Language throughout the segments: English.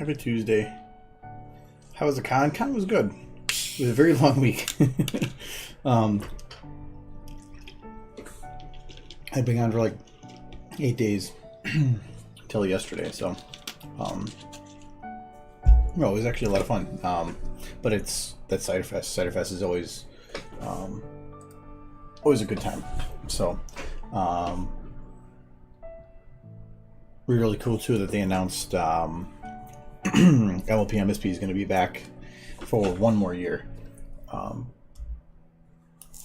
Happy Tuesday. How was the con? Con was good. It was a very long week. I'd been on for like 8 days until yesterday, so no, it was actually a lot of fun. But it's that Cider Fest. Cider Fest is always a good time. So really cool too that they announced LLP MSP is going to be back for one more year.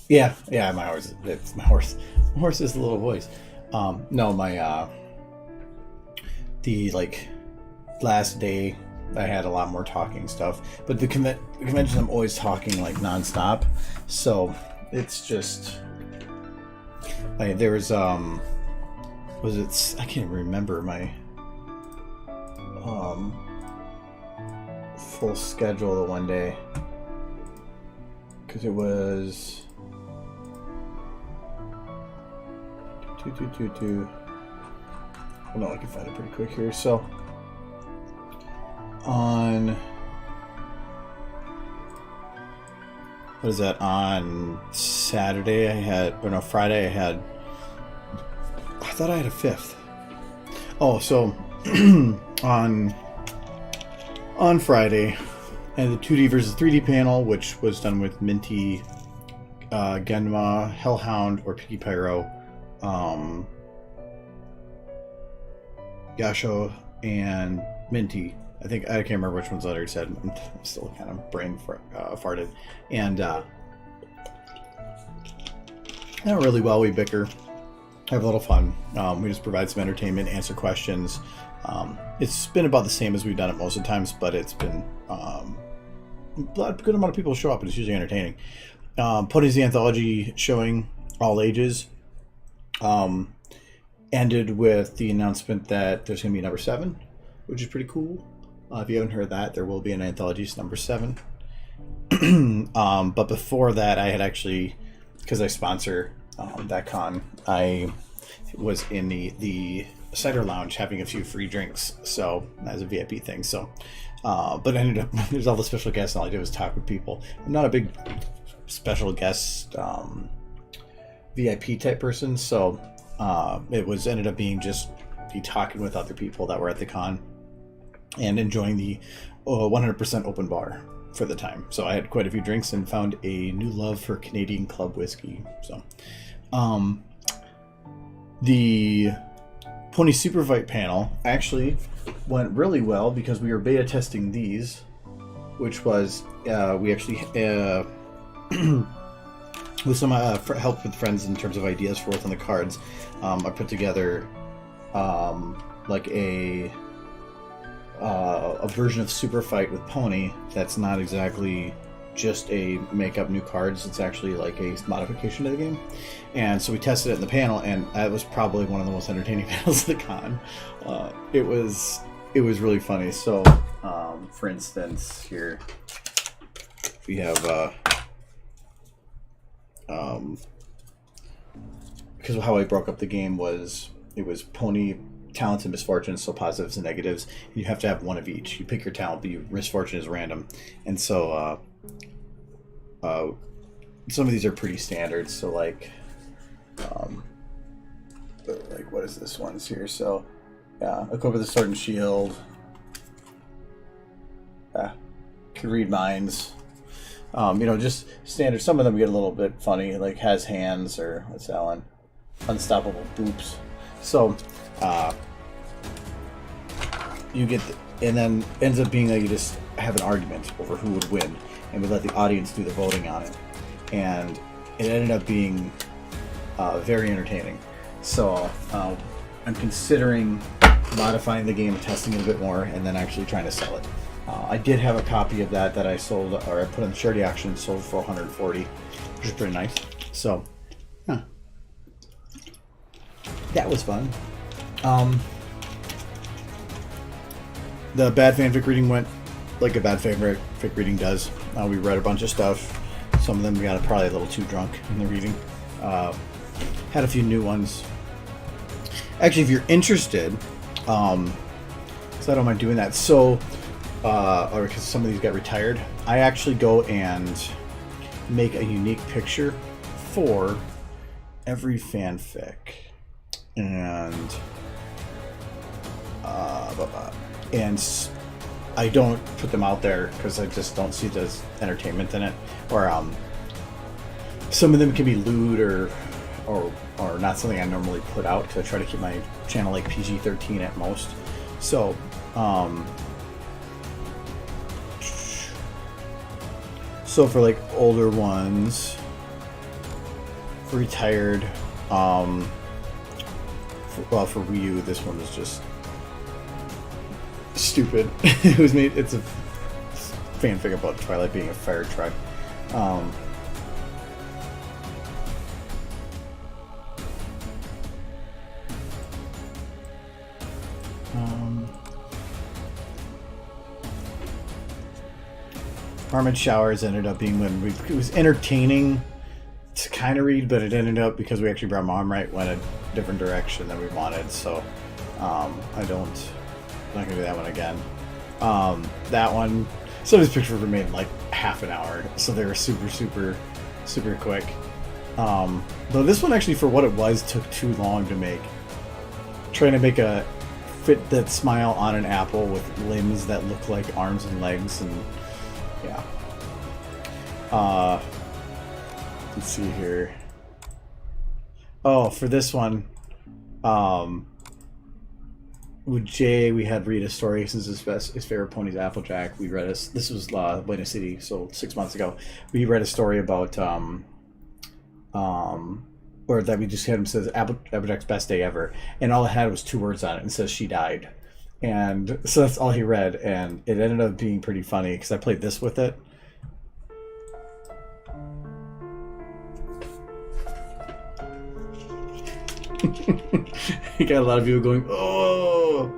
Yeah, my horse. It's my horse. My horse is a little voice. No, my the last day I had a lot more talking stuff, but the convention I'm always talking like nonstop, so it's just there was was it? I can't remember my full schedule the one day because it was two. Oh no, I can find it pretty quick here. So on what is that? On Saturday Friday I thought I had a fifth. Oh, so on Friday, I had the 2D versus 3D panel, which was done with Minty, Genma, Hellhound, or Piggy Pyro, Yasho, and Minty. I can't remember which ones later said. I'm still kind of brain farted. And not really well. We bicker, have a little fun. We just provide some entertainment, answer questions. It's been about the same as we've done it most of the times, but it's been a good amount of people show up, and it's usually entertaining. Pony's the anthology showing, all ages. Ended with the announcement that there's going to be number 7, which is pretty cool. If you haven't heard that, there will be an anthology number 7. But before that, I had actually, because I sponsor that con, I was in the cider lounge having a few free drinks, so as a VIP thing. So, but I ended up there's all the special guests, and all I did was talk with people. I'm not a big special guest VIP type person, so it was ended up being just be talking with other people that were at the con and enjoying the 100% open bar for the time. So I had quite a few drinks and found a new love for Canadian club whiskey. So the Pony Super Fight panel actually went really well because we were beta testing these, which was we actually with some help with friends in terms of ideas for what's on the cards. I put together like a version of Super Fight with Pony that's not exactly just a make up new cards. It's actually like a modification of the game. And so we tested it in the panel, and that was probably one of the most entertaining panels of the con. It was really funny. So for instance, here we have because how I broke up the game was it was Pony, talents, and misfortunes, so positives and negatives. And you have to have one of each. You pick your talent, but your misfortune is random. And so some of these are pretty standard. So like what is this one's here? So yeah, I go over the sword and shield. Can read minds. Just standard. Some of them get a little bit funny, like has hands, or what's that one? Unstoppable boops. So you get and then ends up being that you just have an argument over who would win, and we let the audience do the voting on it, and it ended up being very entertaining. So I'm considering modifying the game and testing it a bit more, and then actually trying to sell it. I did have a copy of that I sold, or I put on the charity auction, sold for 140, which is pretty nice. So, that was fun. The bad fanfic reading went like a bad fanfic reading does. We read a bunch of stuff. Some of them we got probably a little too drunk in the reading. Had a few new ones. Actually, if you're interested, so I don't mind doing that. So or because some of these got retired, I actually go and make a unique picture for every fanfic, and I don't put them out there because I just don't see the entertainment in it, or some of them can be lewd or not something I normally put out, because I try to keep my channel like PG-13 at most. So so for like older ones, for retired, for Ryu, this one was just stupid. It was made. It's a fanfic about Twilight being a fire truck. Apartment Showers ended up being it was entertaining to kind of read, but it ended up, because we actually brought Mom right, went a different direction than we wanted. So I'm not gonna do that one again. That one, some of these pictures were made in like half an hour, so they were super quick. Though this one actually, for what it was, took too long to make. Trying to make a fit that smile on an apple with limbs that look like arms and legs, and yeah. Let's see here. Oh, for this one, with Jay, we had read a story, since his favorite pony's Applejack. We read this was Buena City, so 6 months ago. We read a story about or that we just had him says Applejack's best day ever, and all it had was 2 words on it, and says she died. And so that's all he read, and it ended up being pretty funny because I played this with it. You got a lot of people going, oh!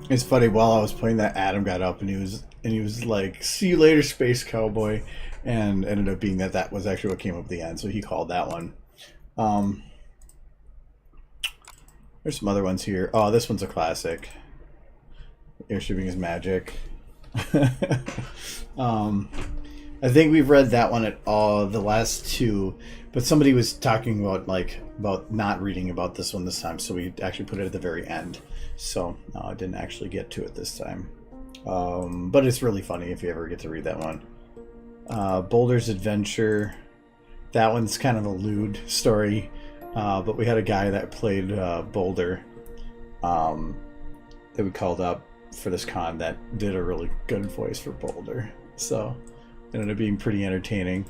It's funny, while I was playing that, Adam got up and he was like, "See you later, Space Cowboy," and ended up being that was actually what came up at the end, so he called that one. There's some other ones here. Oh, this one's a classic. Airshipping is magic. I think we've read that one at all, the last 2, but somebody was talking about not reading about this one this time, so we actually put it at the very end. So I didn't actually get to it this time. But it's really funny if you ever get to read that one. Boulder's Adventure. That one's kind of a lewd story, but we had a guy that played Boulder that we called up for this con that did a really good voice for Boulder, so it ended up being pretty entertaining.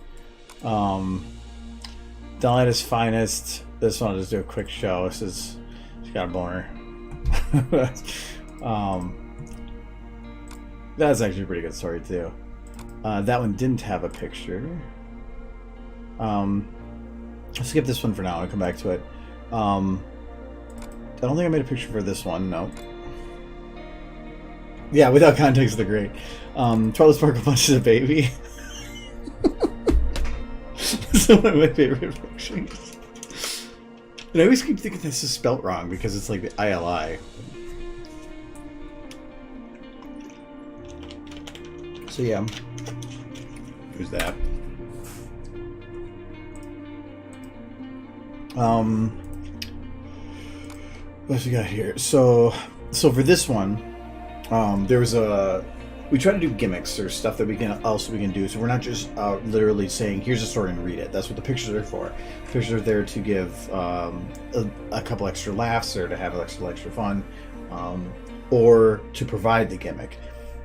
Delighta's Finest. This one I'll just do a quick show. This is, she got a boner. That's actually a pretty good story too. That one didn't have a picture. I'll skip this one for now. I'll come back to it. I don't think I made a picture for this one. No. Yeah, without context, they're great. Twilight Sparkle punches a baby. It's one of my favorite pictures. And I always keep thinking this is spelt wrong because it's like the ILI. So yeah, here's that. What else we got here? So for this one, we try to do gimmicks or stuff that we can do. So we're not just literally saying, here's a story and read it. That's what the pictures are for. The pictures are there to give a couple extra laughs or to have extra fun, or to provide the gimmick.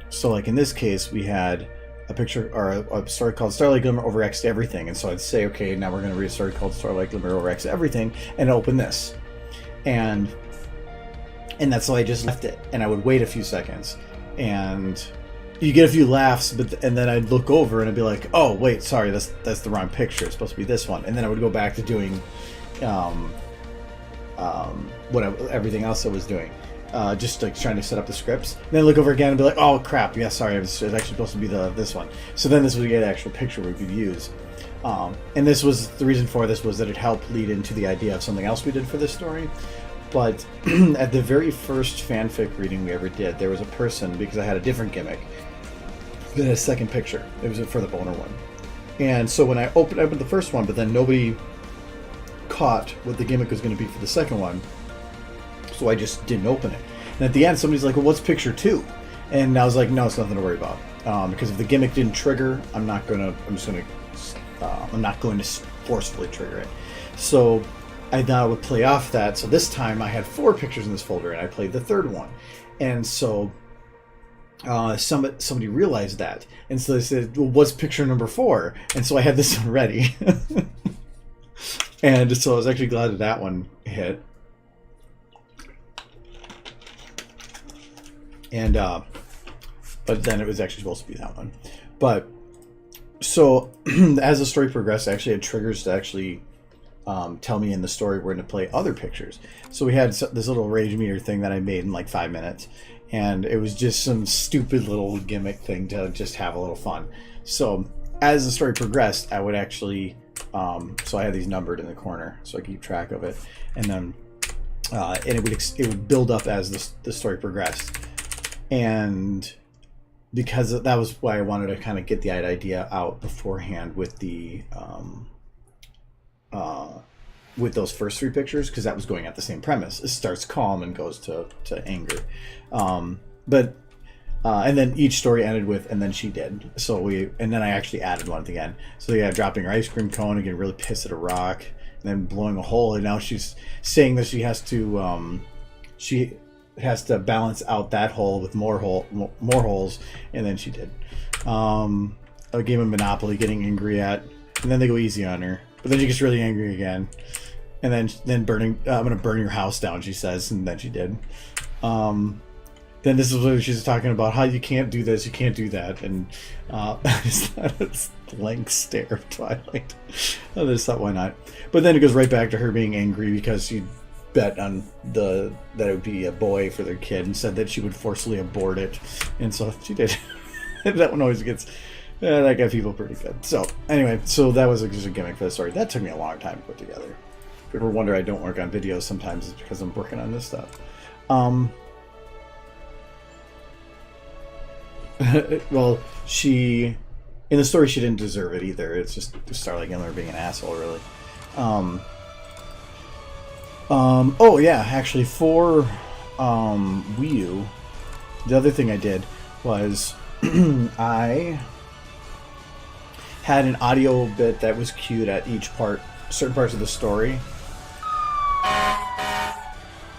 So like in this case, we had a picture or a story called Starlight Glimmer over X to Everything. And so I'd say, okay, now we're going to read a story called Starlight Glimmer over X to Everything, and open this. And that's why I just left it, and I would wait a few seconds, and you get a few laughs, and then I'd look over and I'd be like, oh wait, sorry, that's the wrong picture. It's supposed to be this one, and then I would go back to doing everything else I was doing, just like trying to set up the scripts. And then look over again and be like, oh crap, yeah, sorry, it was actually supposed to be this one. So then this would get an actual picture we could use. And this was the reason for this was that it helped lead into the idea of something else we did for this story. But at the very first fanfic reading we ever did, there was a person, because I had a different gimmick, that had a second picture. It was for the boner one. And so when I opened the first one, but then nobody caught what the gimmick was going to be for the second one, so I just didn't open it. And at the end, somebody's like, well, what's picture 2? And I was like, no, it's nothing to worry about. Because if the gimmick didn't trigger, I'm not going to forcefully trigger it. So I thought I would play off that. So this time I had 4 pictures in this folder, and I played the third one. And so somebody realized that. And so they said, well, what's picture number 4? And so I had this one ready. And so I was actually glad that one hit. And but then it was actually supposed to be that one. But so as the story progressed, I actually had triggers to actually tell me in the story we're going to play other pictures. So we had this little rage meter thing that I made in like 5 minutes, and it was just some stupid little gimmick thing to just have a little fun. So as the story progressed, I would actually so I had these numbered in the corner so I could keep track of it, and then and it would build up as the story progressed. And because that was why I wanted to kind of get the idea out beforehand with the with those first 3 pictures, because that was going at the same premise. It starts calm and goes to anger, and then each story ended with "and then she did." And then I actually added one at the end. So yeah, dropping her ice cream cone and getting really pissed at a rock, and then blowing a hole. And now she's saying that she has to balance out that hole with more holes, and then she did. A game of Monopoly, getting angry at, and then they go easy on her, but then she gets really angry again, and then burning. I'm gonna burn your house down, she says, and then she did. Then this is what she's talking about, how you can't do this, you can't do that, and it's blank stare of Twilight. I just thought, why not? But then it goes right back to her being angry because she bet on that it would be a boy for their kid, and said that she would forcibly abort it, and so she did. That one always gets that got people pretty good. So anyway, so that was just a gimmick for the story. That took me a long time to put together. If you ever wonder I don't work on videos sometimes, it's because I'm working on this stuff. Well, in the story she didn't deserve it either. It's just Starlight Gimler being an asshole, really. Oh yeah, actually for Wii U, the other thing I did was I had an audio bit that was cued at each part, certain parts of the story.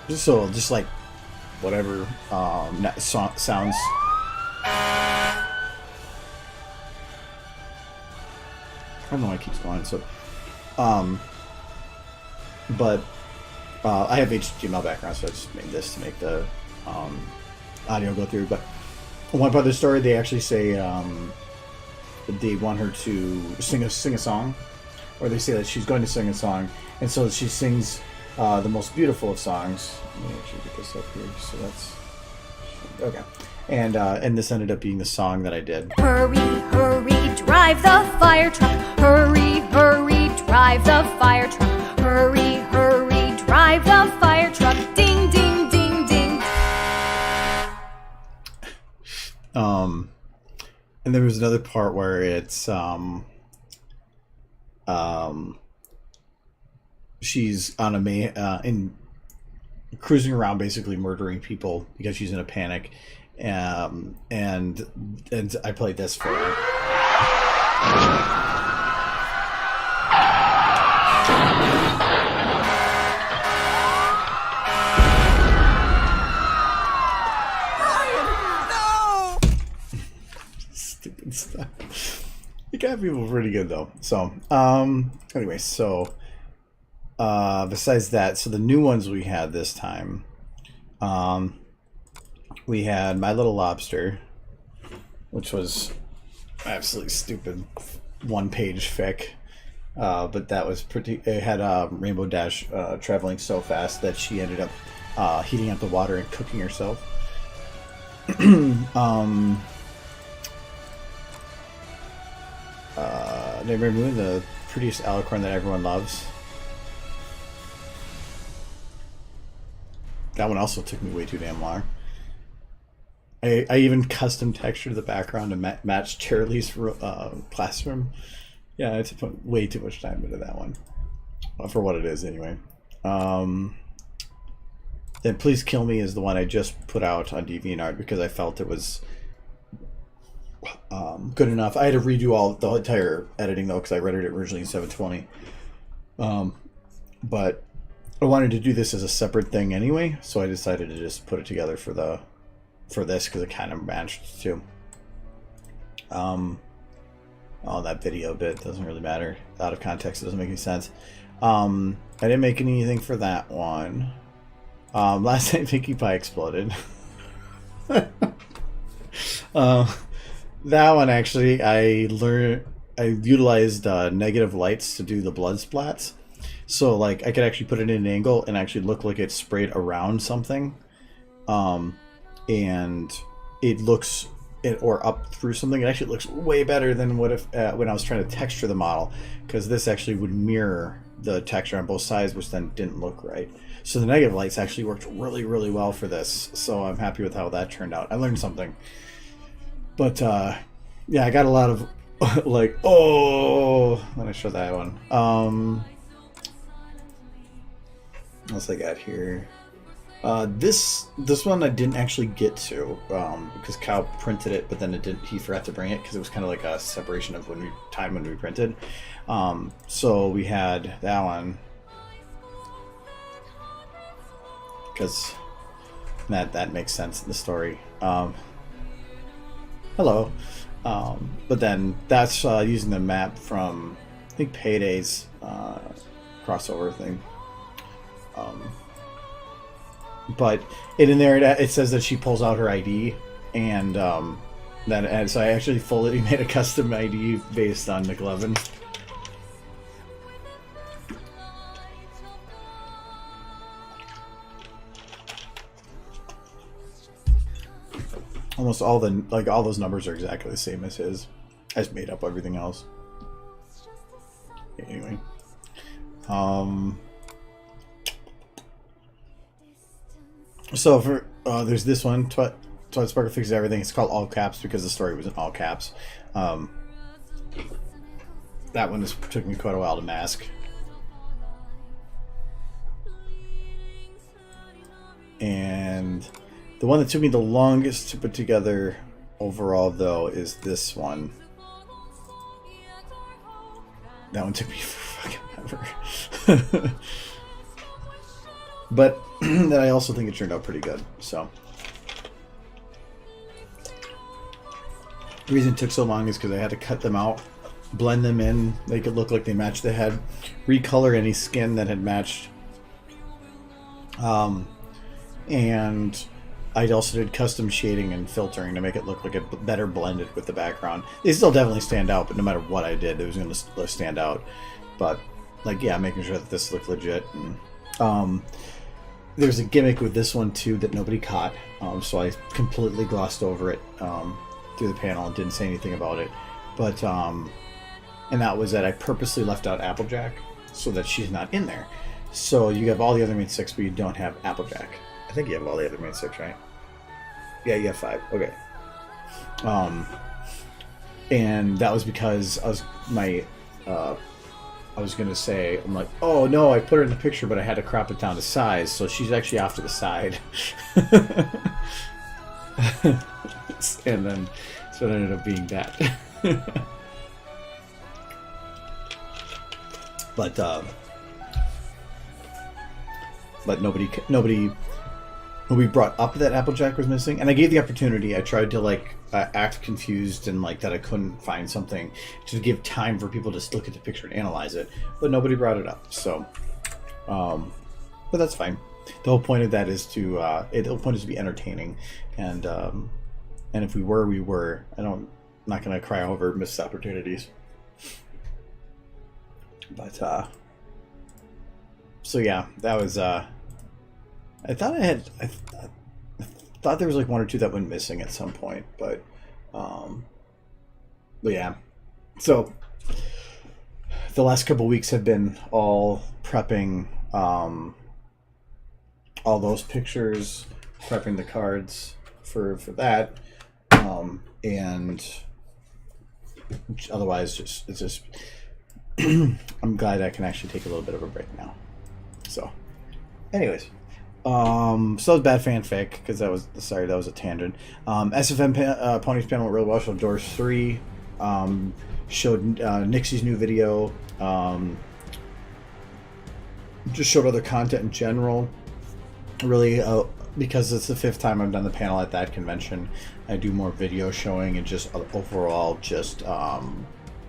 Just like whatever sounds. I don't know why it keeps going. So, but I have HTML background, so I just made this to make the audio go through. But one part of the story, they actually say they want her to sing a song, or they say that she's going to sing a song, and so she sings the most beautiful of songs. Let me actually get this up here. So that's okay. And this ended up being the song that I did. Hurry, hurry, drive the fire truck. Hurry, hurry, drive the fire truck. Hurry, hurry, drive the fire truck. Ding, ding, ding, ding. And there was another part where it's she's on cruising around, basically murdering people because she's in a panic. And I played this for her. Ryan, no! Stupid stuff. It got people pretty good though. So, anyway, so besides that, so the new ones we had this time, we had My Little Lobster, which was absolutely stupid, 1-page fic, but that was pretty. It had Rainbow Dash traveling so fast that she ended up heating up the water and cooking herself. Neighbor Moon, the prettiest alicorn that everyone loves. That one also took me way too damn long. I even custom textured the background to match Charlie's classroom. Yeah, I put way too much time into that one. For what it is, anyway. Then Please Kill Me is the one I just put out on DeviantArt because I felt it was good enough. I had to redo the entire editing, though, because I rendered it originally in 720. But I wanted to do this as a separate thing anyway, so I decided to just put it together for this because it kind of matched too. Oh, that video bit doesn't really matter. Out of context, it doesn't make any sense. I didn't make anything for that one. Last night, Pinkie Pie exploded. That one actually, I utilized negative lights to do the blood splats. So like I could actually put it in an angle and actually look like it sprayed around something. And it looks, or up through something, it actually looks way better than what if when I was trying to texture the model, because this actually would mirror the texture on both sides, which then didn't look right. So the negative lights actually worked really, really well for this. So I'm happy with how that turned out. I learned something. But yeah, I got a lot of like, oh, when I show that one. What else I got here? This one I didn't actually get to because Kyle printed it, but then he forgot to bring it because it was kind of like a separation of when we printed. So we had that one because that makes sense in the story. Hello. But then that's using the map from, I think, Payday's crossover thing. But in there it says that she pulls out her ID, and so I actually fully made a custom ID based on McLovin. Almost all those numbers are exactly the same as his. I just made up everything else. Anyway, so for there's this one, Twilight Sparkle Fixes Everything. It's called all caps because the story was in all caps. That one took me quite a while to mask. And the one that took me the longest to put together overall, though, is this one. That one took me fucking ever. But then I also think it turned out pretty good. So the reason it took so long is because I had to cut them out, blend them in, make it look like they matched the head, recolor any skin that had matched. And I also did custom shading and filtering to make it look like it better blended with the background. They still definitely stand out, but no matter what I did, it was going to stand out. But like, yeah, making sure that this looked legit. And there's a gimmick with this one too that nobody caught, so I completely glossed over it through the panel and didn't say anything about it. But and that was that I purposely left out Applejack so that she's not in there. So you have all the other main six, but you don't have Applejack. I think you have all the other main six, right? Yeah, you have 5. Okay. And that was because I was gonna say, I'm like, oh no, I put her in the picture, but I had to crop it down to size, so she's actually off to the side. And then so it ended up being that. But nobody brought up that Applejack was missing, and I gave the opportunity. I tried to act confused and that I couldn't find something to give time for people to look at the picture and analyze it, but nobody brought it up. So, but that's fine. The whole point of that is the whole point is to be entertaining, and if we were. I'm not gonna cry over missed opportunities. But so yeah, that was. I thought there was 1 or 2 that went missing at some point, but yeah. So the last couple weeks have been all prepping all those pictures, prepping the cards for that, and otherwise it's just I'm glad I can actually take a little bit of a break now. So anyways, so that was bad fanfic because that was a tangent. SFM Ponies panel went really well. Showed Doors 3, showed Nixie's new video, just showed other content in general. Really, because it's the 5th time I've done the panel at that convention, I do more video showing and just overall just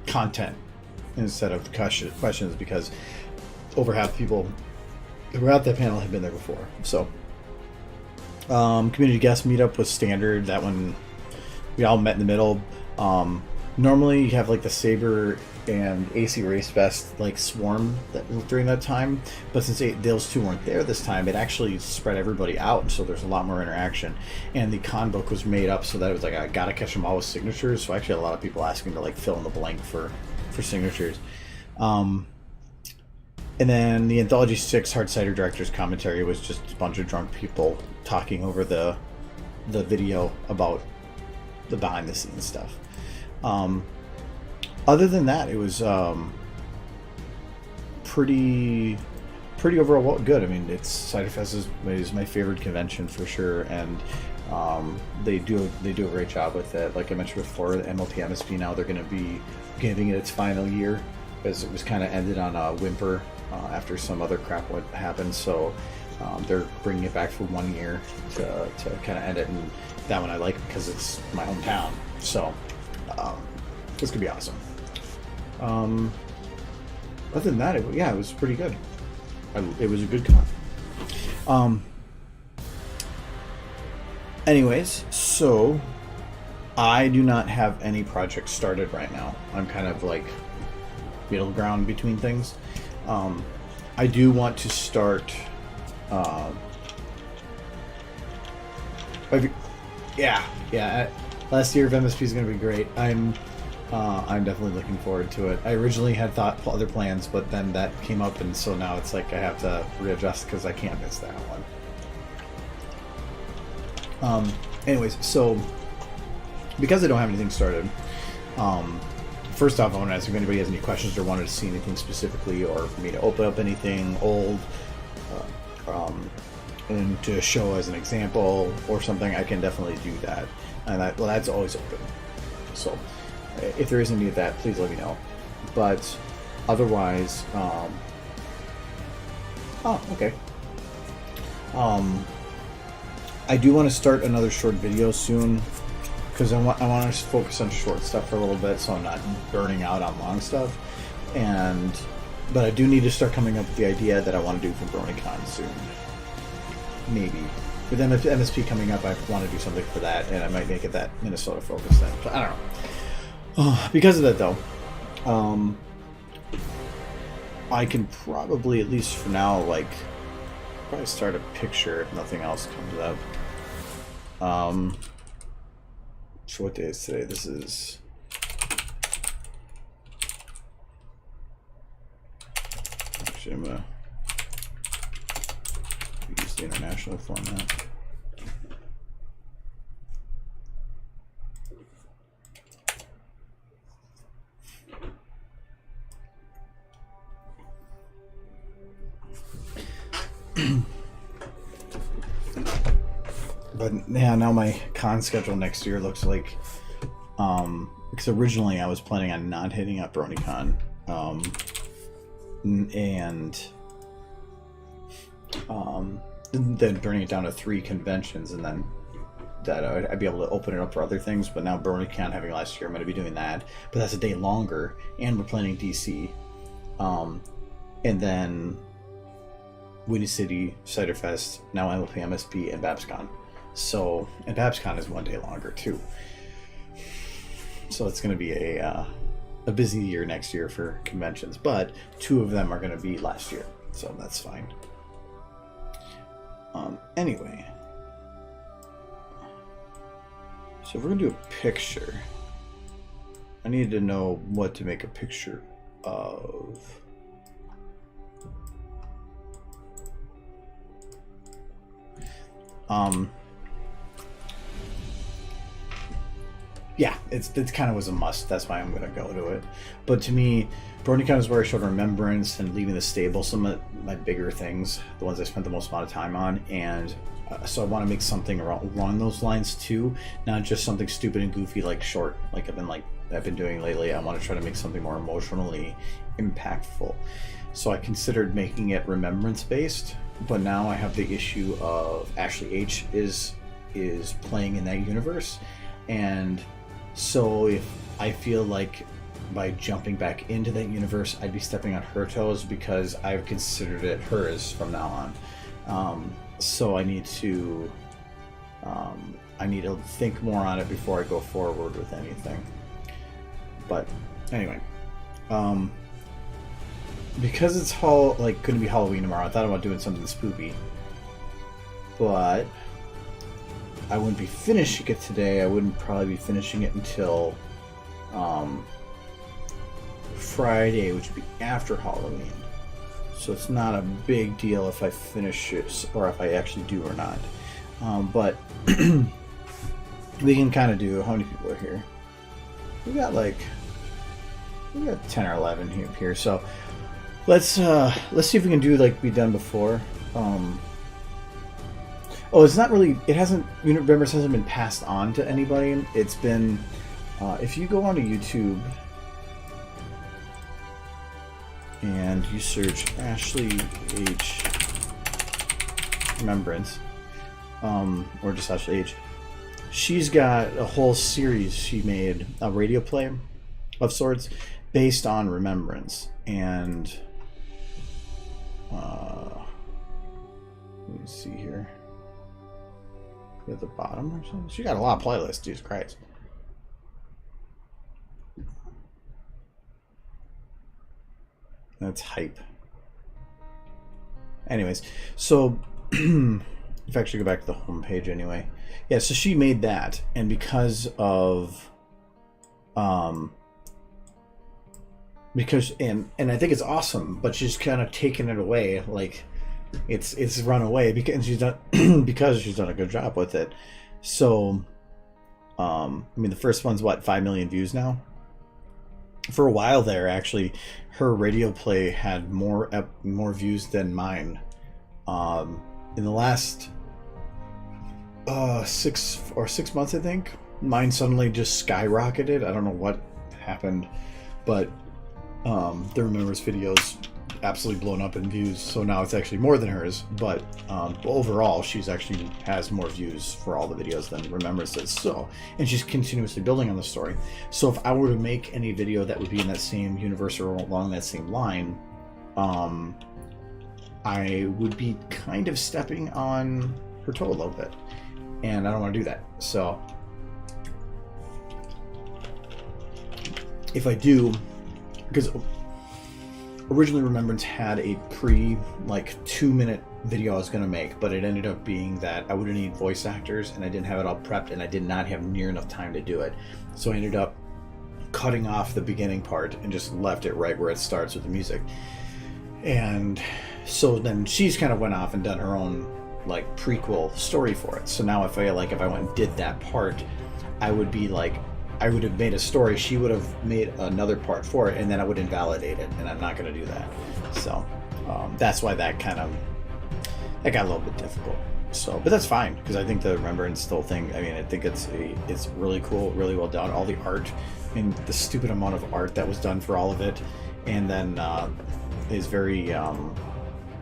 content instead of questions, because over half the people who were at that panel have been there before. So community guest meetup was standard. That one we all met in the middle. Normally you have like the Saber and AC Race Fest like swarm during that time, but since those two weren't there this time, it actually spread everybody out, and so there's a lot more interaction. And the con book was made up so that it was like I gotta catch them all with signatures. So actually a lot of people asking to like fill in the blank for signatures. And then the Anthology 6 Hard Cider Director's Commentary was just a bunch of drunk people talking over the video about the behind the scenes stuff. Other than that, it was pretty overall good. I mean, it's Cider Fest is my favorite convention for sure, and they do a great job with it. Like I mentioned before, the MLP MSP now they're going to be giving it its final year, because it was kind of ended on a whimper after some other crap what happened. So they're bringing it back for 1 year to kind of end it, and that one I like because it's my hometown. So this could be awesome. Other than that, it was pretty good. It was a good con. Anyways, so I do not have any projects started right now. I'm kind of like middle ground between things. I do want to start. Last year of MSP is going to be great. I'm definitely looking forward to it. I originally had thought other plans, but then that came up, and so now it's like I have to readjust because I can't miss that one. Anyways, so because I don't have anything started, first off, I want to ask if anybody has any questions or wanted to see anything specifically, or for me to open up anything old, and to show as an example or something. I can definitely do that, and that's always open. So if there is any of that, please let me know. But otherwise, okay. I do want to start another short video soon, because I want to focus on short stuff for a little bit, so I'm not burning out on long stuff. But I do need to start coming up with the idea that I want to do for BronyCon soon. Maybe. But then with MSP coming up, I want to do something for that, and I might make it that Minnesota focus then. But I don't know. Because of that, though, I can probably, at least for now, like, probably start a picture if nothing else comes up. So what day is today? This is... Actually, I'm going to use the international format. But yeah, now my con schedule next year looks like, because originally I was planning on not hitting up BronyCon, and then burning it down to 3 conventions, and then that I'd be able to open it up for other things. But now BronyCon having last year, I'm going to be doing that, but that's a day longer, and we're planning DC, and then Windy City, Cider Fest, now MLP MSP, and BabsCon. So, and BabsCon is 1 day longer too. So it's going to be a busy year next year for conventions, but 2 of them are going to be last year, so that's fine. Anyway, so if we're going to do a picture, I need to know what to make a picture of yeah, it's kind of was a must. That's why I'm gonna go to it. But to me, BronyCon is where I showed Remembrance and leaving the stable, some of my bigger things, the ones I spent the most amount of time on, and so I want to make something along those lines too, not just something stupid and goofy like short, like I've been doing lately. I want to try to make something more emotionally impactful. So I considered making it Remembrance based, but now I have the issue of Ashley H is playing in that universe, and so if I feel like by jumping back into that universe, I'd be stepping on her toes because I've considered it hers from now on. So I need to think more on it before I go forward with anything. But anyway, because it's going to be Halloween tomorrow, I thought about doing something spooky, but I wouldn't be finishing it today. I wouldn't probably be finishing it until Friday, which would be after Halloween. So it's not a big deal if I finish it or if I actually do or not. But we can kind of do. How many people are here? We got 10 or 11 here. So let's see if we can do like we done before. Oh, it's not really. It hasn't. Remembrance hasn't been passed on to anybody. It's been. If you go onto YouTube and you search Ashley H. Remembrance, or just Ashley H, she's got a whole series she made, a radio play of sorts, based on Remembrance. And let me see here. At the bottom or something? She got a lot of playlists, Jesus Christ. That's hype. Anyways, so if I actually go back to the home page anyway. Yeah, so she made that, and because of and I think it's awesome, but she's kind of taken it away, like it's run away because she's done a good job with it. So I mean, the first one's what, 5 million views now. For a while there, actually, her radio play had more views than mine. In the last 6 months, I think, mine suddenly just skyrocketed. I don't know what happened, but the Remembrance videos absolutely blown up in views, so now it's actually more than hers. But overall, she's actually has more views for all the videos than Remembrance does. So, and she's continuously building on the story. So if I were to make any video that would be in that same universe or along that same line, I would be kind of stepping on her toe a little bit, and I don't want to do that. So if I do, because originally Remembrance had a 2-minute video I was going to make, but it ended up being that I would need voice actors, and I didn't have it all prepped, and I did not have near enough time to do it. So I ended up cutting off the beginning part and just left it right where it starts with the music. And so then she's kind of went off and done her own prequel story for it. So now if I went and did that part, I would have made a story, she would have made another part for it, and then I would invalidate it, and I'm not going to do that. So that's why that got a little bit difficult. So, but that's fine, because I think the Remembrance still thing, I mean, I think it's really cool, really well done. All the art, and the stupid amount of art that was done for all of it, and then is very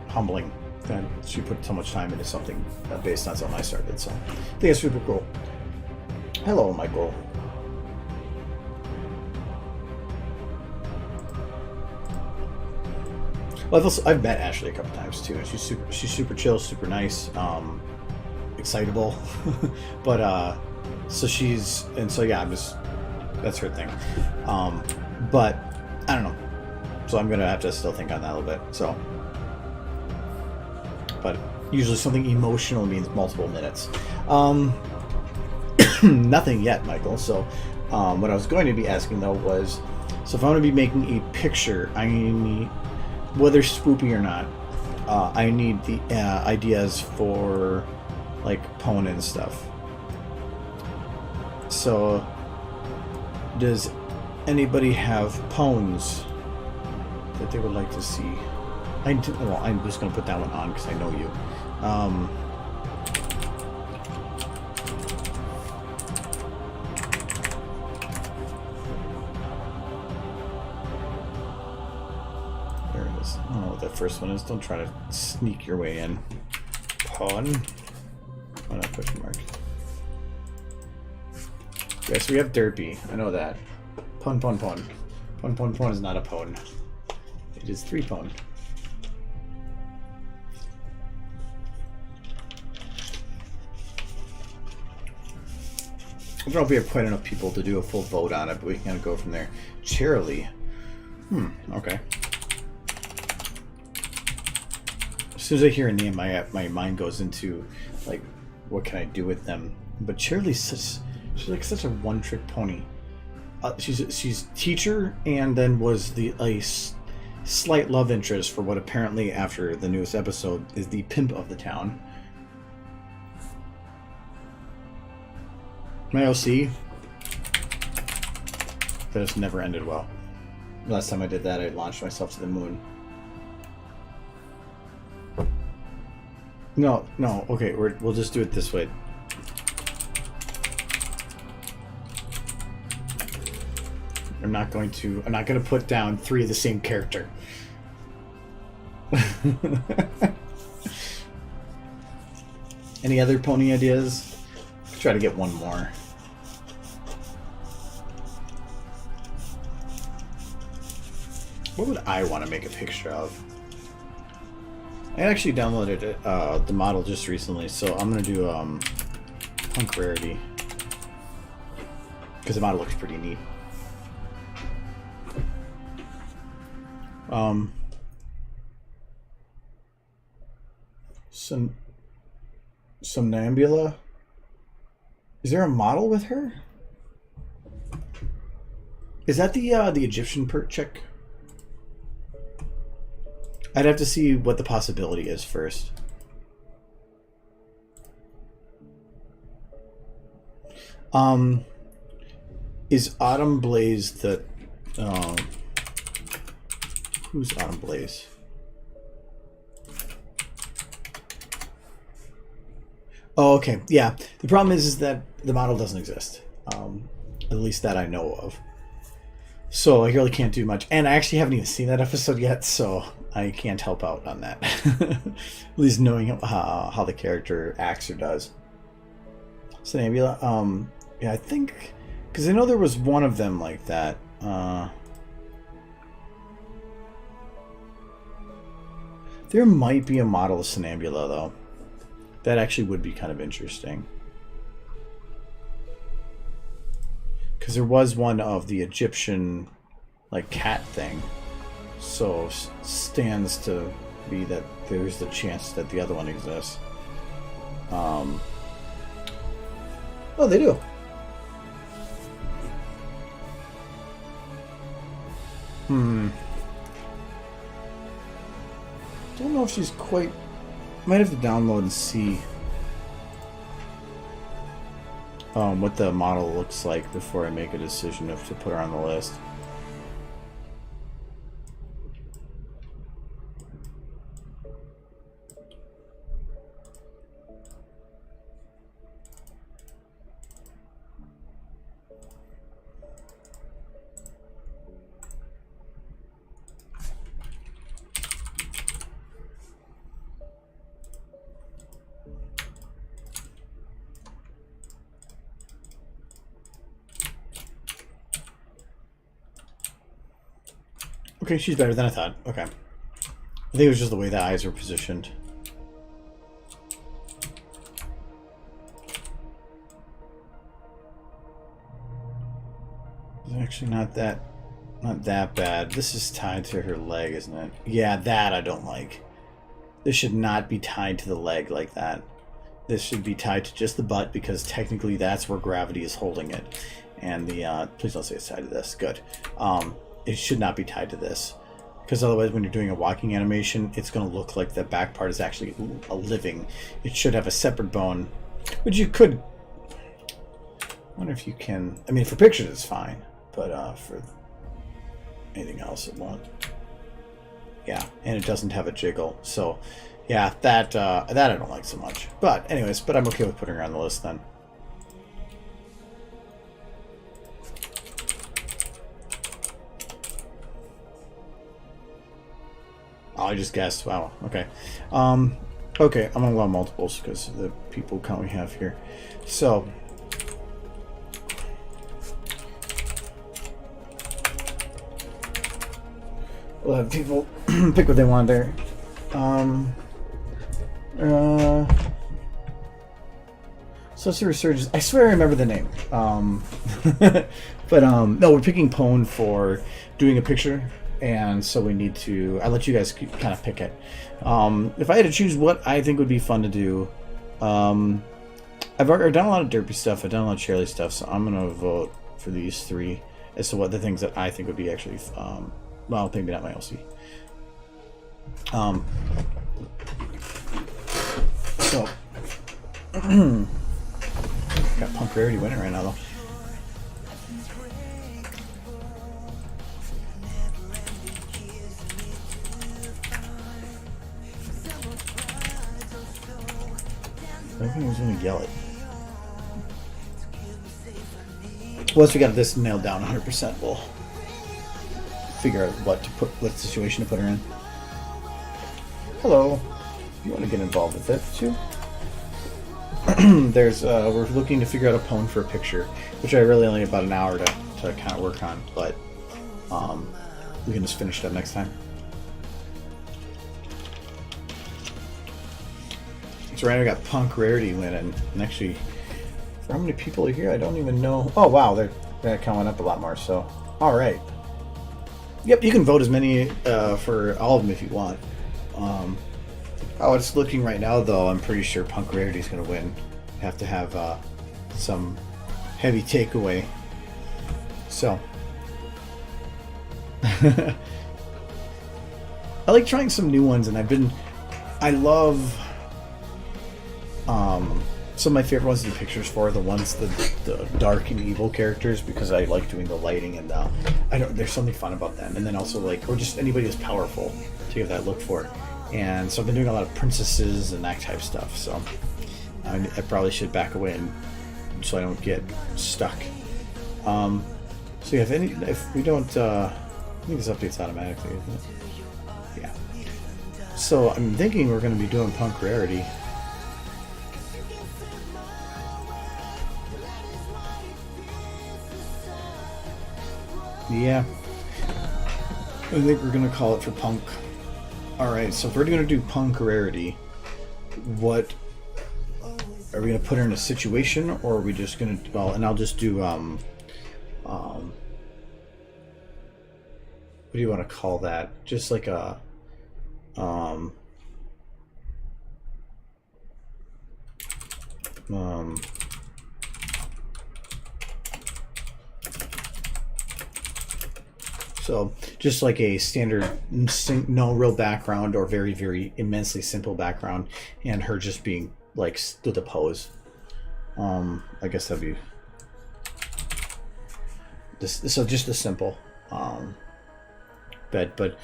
humbling that she put so much time into something based on something I started. So I think it's super cool. Hello, Michael. Well, I've met Ashley a couple times too, and she's super chill, super nice, excitable, but that's her thing. But I don't know, so I'm gonna have to still think on that a little bit. So, but usually something emotional means multiple minutes. Nothing yet, Michael. So, what I was going to be asking though was, So if I'm going to be making a picture, I need, whether swoopy or not, I need the ideas for like pwn and stuff. So does anybody have pwns that they would like to see? I'm just going to put that one on because I know you. There it is. I don't know what that first one is. Don't try to sneak your way in. Pwn. Why not question mark? Yeah, so we have derpy. I know that. Pwn. Pwn is not a pwn. It is 3 pwn. I don't know if we have quite enough people to do a full vote on it, but we can kind of go from there. Cheerily. Okay. As soon as I hear a name, my mind goes into, like, what can I do with them? But Cheerily's she's like such a one-trick pony. She's teacher and then was a slight love interest for what apparently, after the newest episode, is the pimp of the town. My OC, that has never ended well. Last time I did that, I launched myself to the moon. No, okay, we'll just do it this way. I'm not going to put down 3 of the same character. Any other pony ideas? Try to get one more. What would I want to make a picture of? I actually downloaded it, the model just recently, so I'm gonna do Punk Rarity because the model looks pretty neat. Somnambula. Is there a model with her? Is that the Egyptian pert chick? I'd have to see what the possibility is first. Is Autumn Blaze the who's Autumn Blaze? Oh, okay. Yeah. The problem is that the model doesn't exist. At least that I know of. So I really can't do much. And I actually haven't even seen that episode yet, so I can't help out on that. At least knowing how the character acts or does. Sonambula, yeah, I think... Because I know there was one of them like that. There might be a model of Sonambula, though. That actually would be kind of interesting. Because there was one of the Egyptian, like, cat thing. So, stands to be that there's the chance that the other one exists. Oh, they do. Don't know if she's quite... Might have to download and see what the model looks like before I make a decision of to put her on the list. Okay, she's better than I thought. Okay. I think it was just the way the eyes were positioned. It's actually not that bad. This is tied to her leg, isn't it? Yeah, that I don't like. This should not be tied to the leg like that. This should be tied to just the butt because technically that's where gravity is holding it. And the please don't say it's tied to this. Good. it should not be tied to this, because otherwise when you're doing a walking animation, it's going to look like the back part is actually a living. It should have a separate bone, which you could. I wonder if you can. I mean, for pictures it's fine, but for anything else it won't. Yeah, and it doesn't have a jiggle, so yeah, that I don't like so much. But anyways, I'm okay with putting her on the list then. Oh, I just guessed. Wow. Okay. Okay, I'm gonna allow multiples because of the people count we have here. So. We'll have people pick what they want there. So it's a resurgence. I swear I remember the name. But no, we're picking Pwn for doing a picture, and so we need to. I let you guys kind of pick it. If I had to choose what I think would be fun to do, I've done a lot of derpy stuff. I've done a lot of Charlie stuff, so I'm gonna vote for these three as to what the things that I think would be actually. Well, maybe not my LC. So got Punk Rarity winning right now though. I think he was gonna yell it. Once we got this nailed down 100%, we'll figure out what situation to put her in. Hello. You want to get involved with it too? We're looking to figure out a Pwn for a picture, which I really only have about an hour to kind of work on, but we can just finish it up next time. So right now we got Punk Rarity winning, and actually, for how many people are here, I don't even know. Oh wow, they're coming up a lot more. So, all right. Yep, you can vote as many for all of them if you want. Oh, it's looking right now, though. I'm pretty sure Punk Rarity is going to win. Have to have some heavy takeaway. So, I like trying some new ones, and I love. Some of my favorite ones to do pictures for are the ones the dark and evil characters, because I like doing the lighting and there's something fun about them, and then also or just anybody who's powerful to give that look for. And so I've been doing a lot of princesses and that type of stuff. So I probably should back away so I don't get stuck. So if we don't, I think this updates automatically, isn't it? Yeah. So I'm thinking we're going to be doing Punk Rarity. Yeah, I think we're gonna call it for Punk. Alright, so if we're gonna do Punk Rarity, what are we gonna put her in a situation, or are we just gonna, well, and I'll just do what do you want to call that? Just like a so just like a standard, no real background, or very, very immensely simple background, and her just being like stood the pose. I guess that'd be this. So just a simple bed, but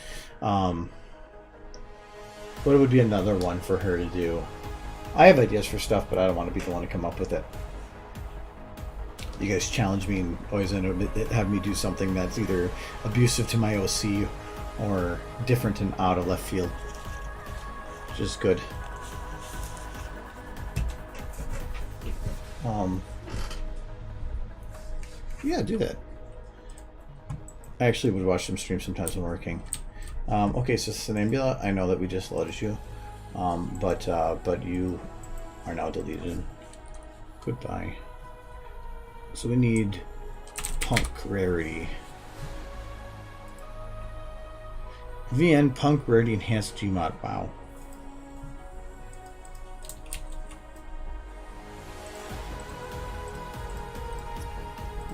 what would be another one for her to do? I have ideas for stuff, but I don't want to be the one to come up with it. You guys challenge me and always end up have me do something that's either abusive to my OC or different and out of left field, which is good. Yeah, do that. I actually would watch some streams sometimes when working. Okay, so Sonambula, I know that we just loaded you, but you are now deleted. Goodbye. So we need Punk Rarity. VN Punk Rarity Enhanced Gmod. Wow.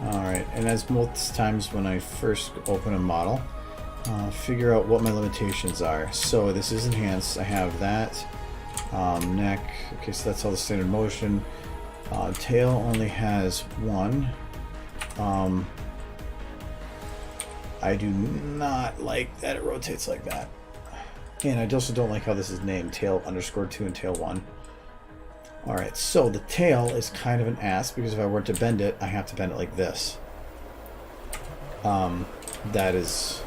Alright, and as most times when I first open a model, figure out what my limitations are. So this is enhanced, I have that. Neck, okay, so that's all the standard motion. Tail only has one. I do not like that it rotates like that. And I also don't like how this is named, tail _2 and tail 1. Alright, so the tail is kind of an ass because if I were to bend it, I have to bend it like this. That is...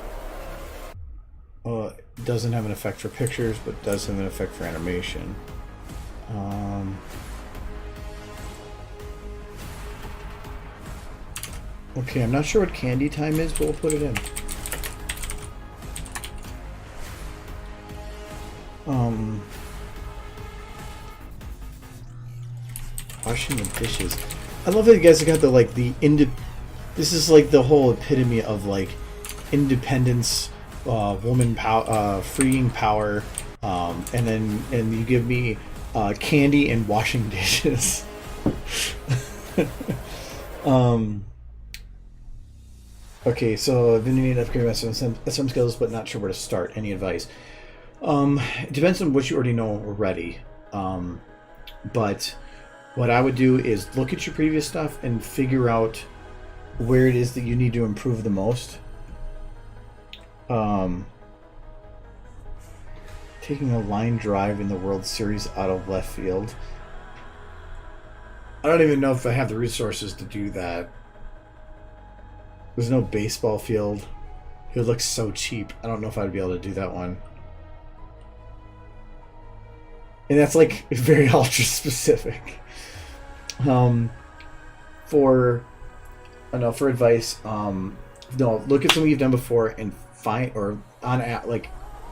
doesn't have an effect for pictures, but does have an effect for animation. Okay, I'm not sure what candy time is, but we'll put it in. Washing the dishes. I love that you guys got the like the this is like the whole epitome of like independence, woman power, freeing power, and you give me candy and washing dishes. Okay, so I've been needing to upgrade my SM skills, but not sure where to start. Any advice? It depends on what you already know already. But what I would do is look at your previous stuff and figure out where it is that you need to improve the most. Taking a line drive in the World Series out of left field. I don't even know if I have the resources to do that. There's no baseball field. It would look so cheap. I don't know if I'd be able to do that one. And that's like very ultra specific. For advice, no, look at something you've done before and find, or on like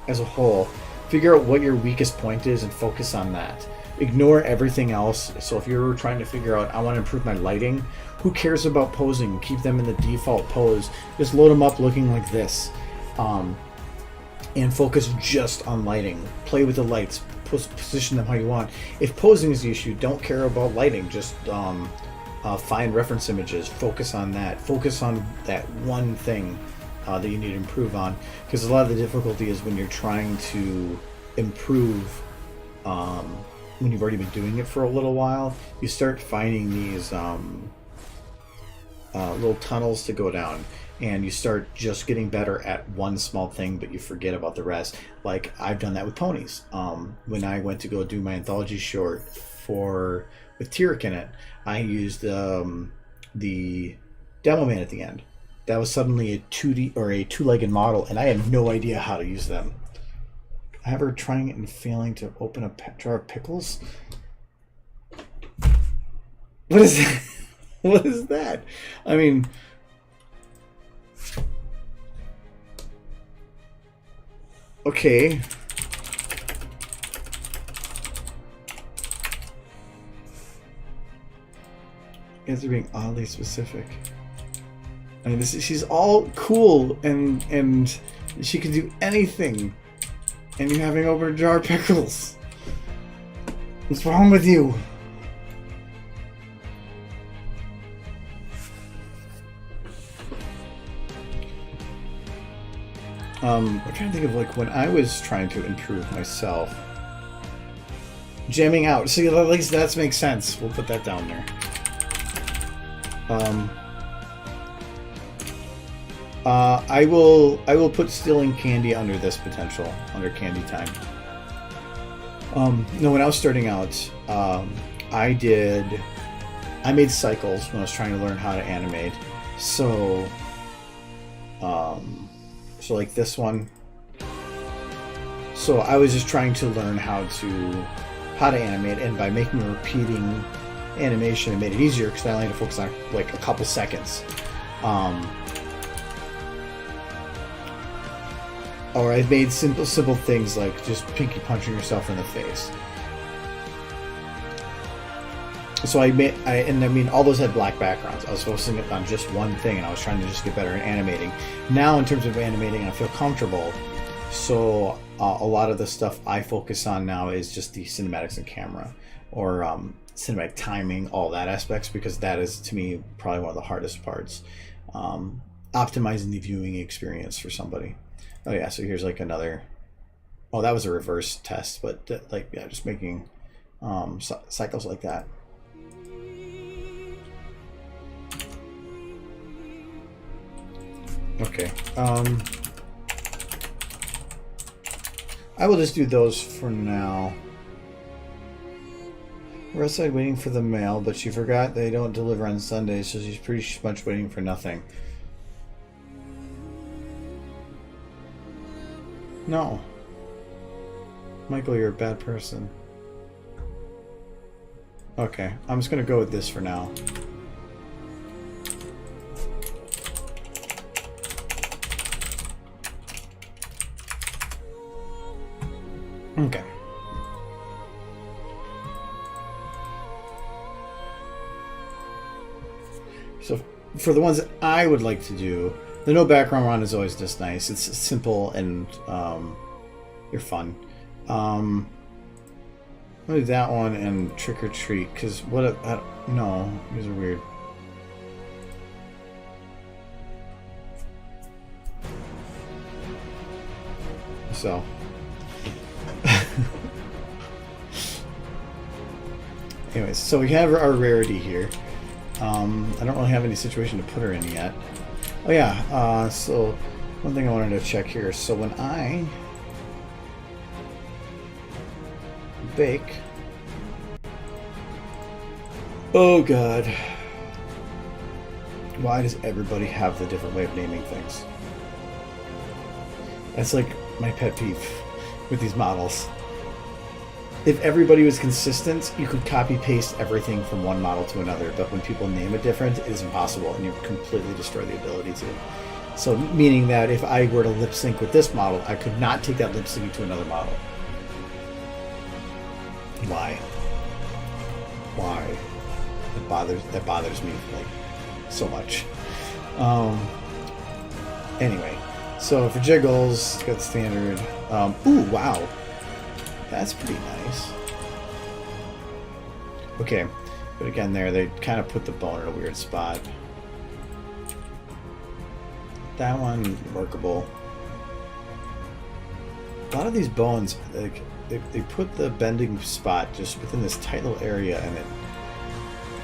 as a whole, figure out what your weakest point is and focus on that. Ignore everything else. So if you're trying to figure out, I want to improve my lighting, who cares about posing? Keep them in the default pose. Just load them up looking like this. And focus just on lighting. Play with the lights. Position them how you want. If posing is the issue, don't care about lighting. Just find reference images. Focus on that. Focus on that one thing that you need to improve on. Because a lot of the difficulty is when you're trying to improve when you've already been doing it for a little while, you start finding these little tunnels to go down, and you start just getting better at one small thing, but you forget about the rest. Like I've done that with ponies. When I went to go do my anthology short with Tyrek in it, I used the demo man at the end. That was suddenly a 2D or a two-legged model, and I had no idea how to use them. Ever trying it and failing to open a jar of pickles? What is that? What is that? I mean, okay. You guys are being oddly specific. I mean, she's all cool and she can do anything. And you having opened a jar of pickles. What's wrong with you? I'm trying to think of like when I was trying to improve myself. Jamming out. See, at least that makes sense. We'll put that down there. I will put stealing candy under this potential, under candy time. No, when I was starting out, I made cycles when I was trying to learn how to animate. So like this one. So I was just trying to learn how to animate, and by making a repeating animation, it made it easier because I only had to focus on like a couple seconds. Or I've made simple things like just pinky punching yourself in the face. So I mean, all those had black backgrounds. I was focusing on just one thing, and I was trying to just get better at animating. Now, in terms of animating, I feel comfortable. So a lot of the stuff I focus on now is just the cinematics and camera, or cinematic timing, all that aspects, because that is, to me, probably one of the hardest parts. Optimizing the viewing experience for somebody. Oh yeah, so here's like another. Oh, that was a reverse test, but like, yeah, just making cycles like that. Okay. I will just do those for now. We're outside waiting for the mail, but she forgot they don't deliver on Sundays, so she's pretty much waiting for nothing. No. Michael, you're a bad person. Okay, I'm just gonna go with this for now. Okay. So for the ones that I would like to do, the no background one is always just nice. It's simple and you're fun. I'm gonna do that one and trick or treat, because what if, no, these are weird. So anyways, so we have our rarity here. I don't really have any situation to put her in yet. Oh yeah, so one thing I wanted to check here. So when I bake, oh god, why does everybody have the different way of naming things? That's like my pet peeve with these models. If everybody was consistent, you could copy-paste everything from one model to another, but when people name it different, it is impossible, and you completely destroy the ability to. So, meaning that if I were to lip-sync with this model, I could not take that lip-sync to another model. Why? Why? That bothers me, like, so much. Anyway, so for jiggles, it's got standard. Ooh, wow. That's pretty nice. Okay, but again there, they kind of put the bone in a weird spot. That one, workable. A lot of these bones, like, they put the bending spot just within this tight little area, and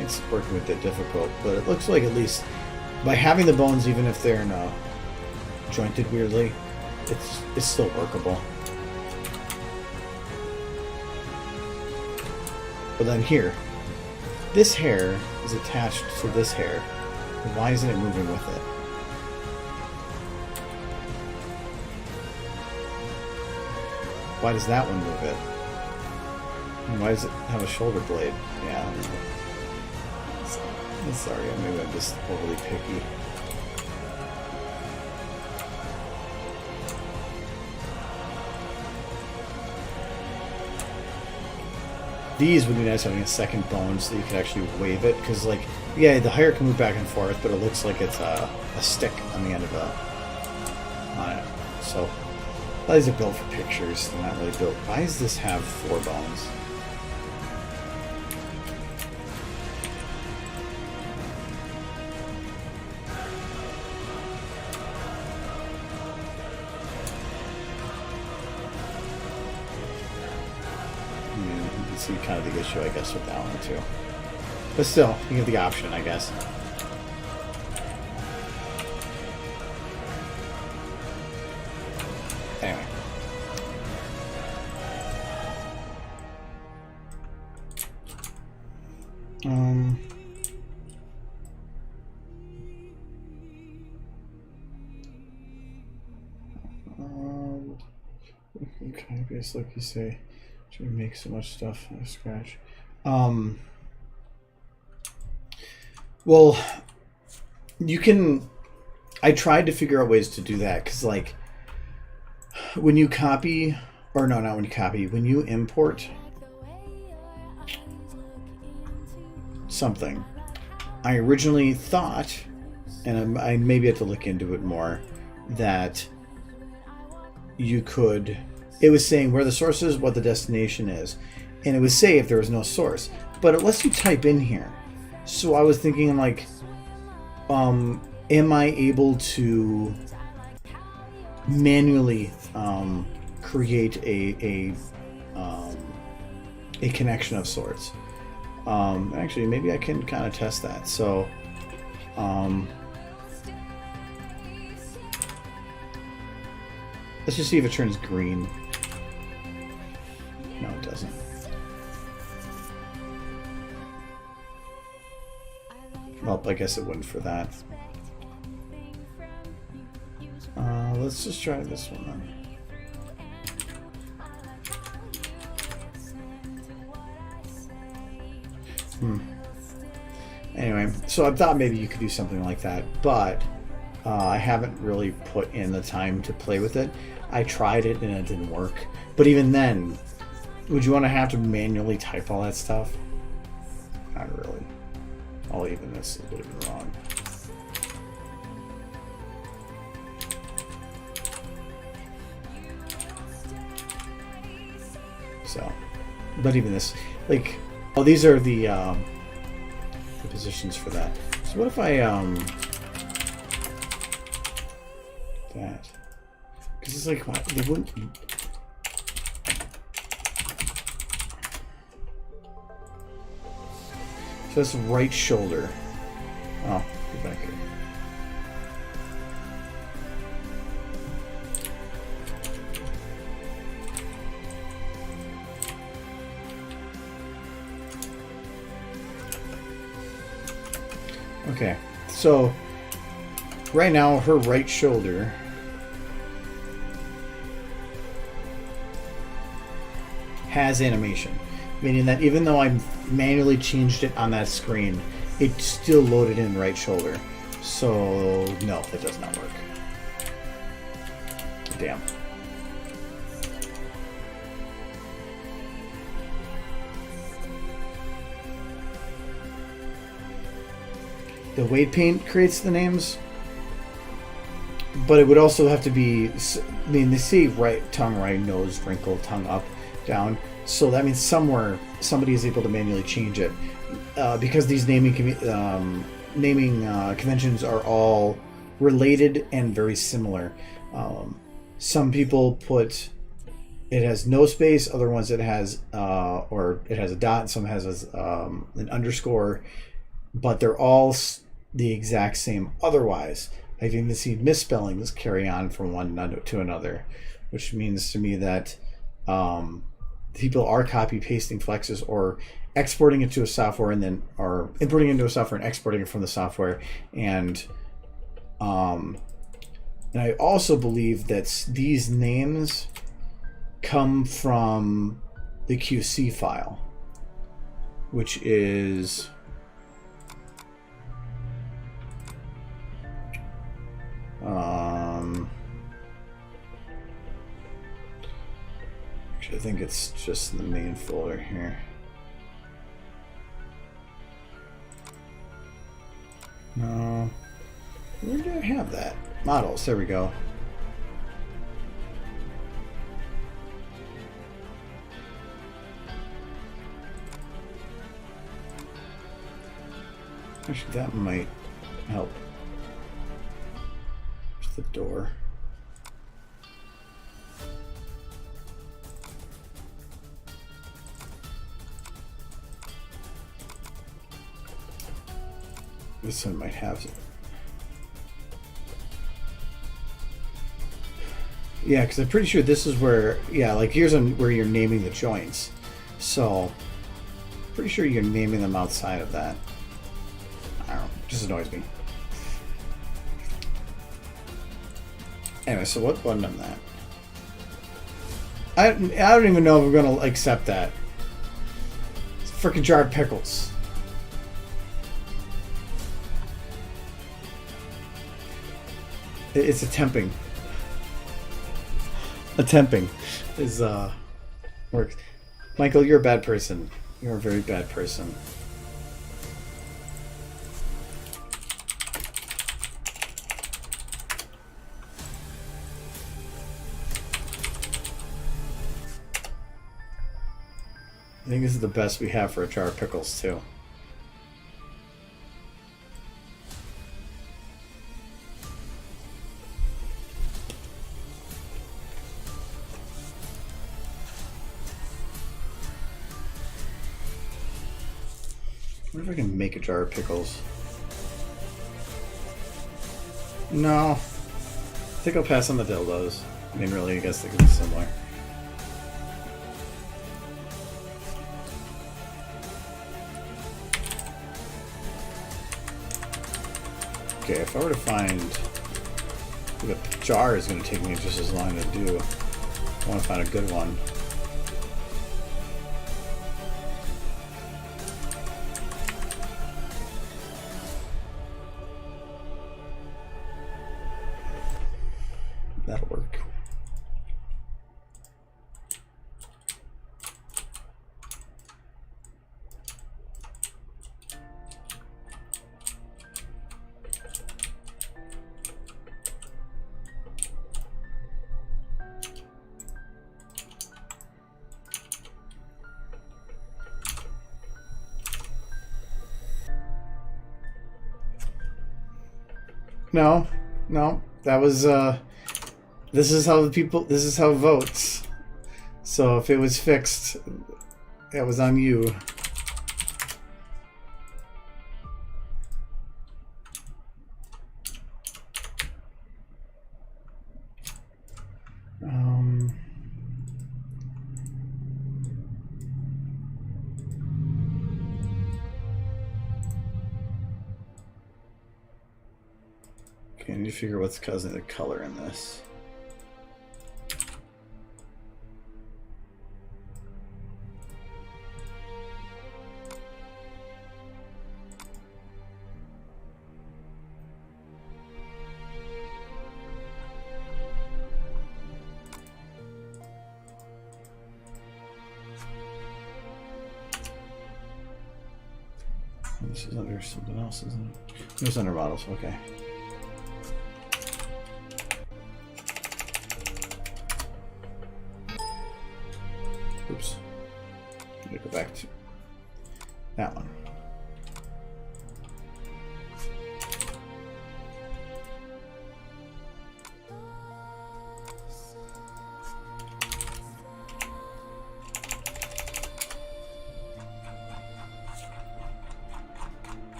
it's working with it difficult, but it looks like at least by having the bones, even if they're jointed weirdly, it's still workable. But then here, this hair is attached to this hair. Why isn't it moving with it? Why does that one move it? And why does it have a shoulder blade? Yeah, I don't know. I'm sorry, maybe I'm just overly picky. These would be nice having a second bone so that you could actually wave it, because, like, yeah, the hair can move back and forth, but it looks like it's a stick on the end of on it. So these are built for pictures. They're not really built. Why does this have 4 bones? See kind of the issue, I guess, with that one too. But still, you have the option, I guess. Anyway. Okay, I guess like you say, should we make so much stuff from scratch? Well, you can. I tried to figure out ways to do that, because, like, when you copy, or no, not when you copy, when you import something, I originally thought, and I maybe have to look into it more, that you could. It was saying where the source is, what the destination is, and it would say if there was no source. but it lets you type in here. So I was thinking like, am I able to manually create a connection of sorts? Actually, maybe I can kind of test that. So, let's just see if it turns green. No, it doesn't. Well, I guess it wouldn't for that. Let's just try this one then. Anyway, so I thought maybe you could do something like that, but I haven't really put in the time to play with it. I tried it and it didn't work. But even then, would you want to have to manually type all that stuff? Not really. I'll even this would have been wrong. So, but even this, like, oh, these are the positions for that. So what if I that? Because it's like, what? They wouldn't. So that's right shoulder. Oh, get back here. Okay, so right now her right shoulder has animation, meaning that even though I manually changed it on that screen, it still loaded in right shoulder. So no, that does not work. Damn. The weight paint creates the names, but it would also have to be, I mean, they say right tongue, right nose, wrinkle, tongue up, down. So that means somewhere somebody is able to manually change it, because these naming conventions are all related and very similar. Some people put it has no space, other ones it has or it has a dot, some has an underscore, but they're all the exact same otherwise. I've even seen misspellings carry on from one to another, which means to me that people are copy pasting flexes or exporting it to a software and then or importing it into a software and exporting it from the software. And I also believe that these names come from the QC file, which is actually, I think it's just in the main folder here. No, where do I have that? Models, there we go. Actually, that might help. There's the door. This one might have it. Yeah, because I'm pretty sure this is where, yeah, like here's where you're naming the joints. So, pretty sure you're naming them outside of that. I don't know, it just annoys me. Anyway, so what button on that? I don't even know if we're going to accept that. It's a freaking jar of pickles. It's attempting. Attempting is works. Michael, you're a bad person. You're a very bad person. I think this is the best we have for a jar of pickles, too. I wonder if I can make a jar of pickles. No. I think I'll pass on the dildos. I mean, really, I guess they could be similar. Okay, if I were to find... The jar is going to take me just as long to do. I want to find a good one. That'll work. No, that was, this is how it votes. So if it was fixed, that was on you. Okay, I need to figure what's causing the color in this. This is under something else, isn't it? It was under models, okay. Oops. Let me go back to that one.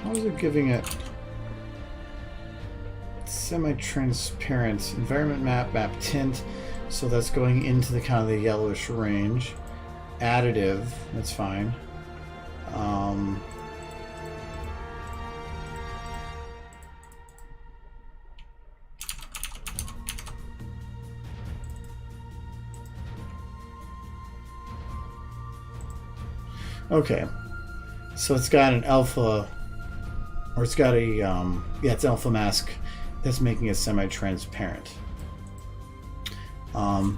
How is it giving it semi-transparent environment map tint? So that's going into the kind of the yellowish range. Additive, that's fine. Okay, so it's got an alpha, or it's got a, yeah, it's alpha mask that's making it semi-transparent. So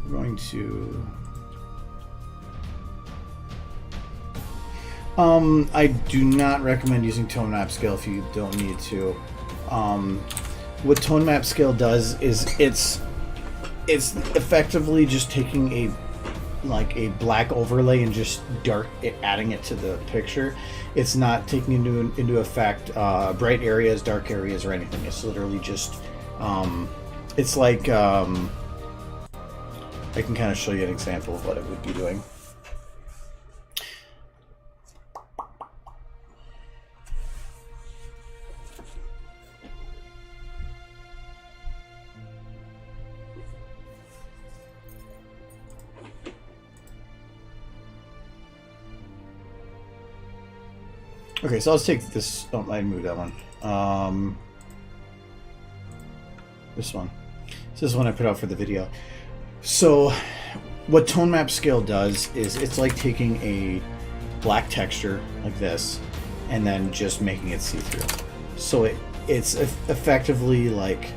we're going to, I do not recommend using tone map scale if you don't need to. What tone map scale does is it's effectively just taking a black overlay and just adding it to the picture. It's not taking into effect bright areas, dark areas, or anything. It's literally just it's like I can kind of show you an example of what it would be doing. Okay, so let's take this. Oh, I moved that one. This one. This is one I put out for the video. So what tone map scale does is it's like taking a black texture like this and then just making it see-through. So it's effectively like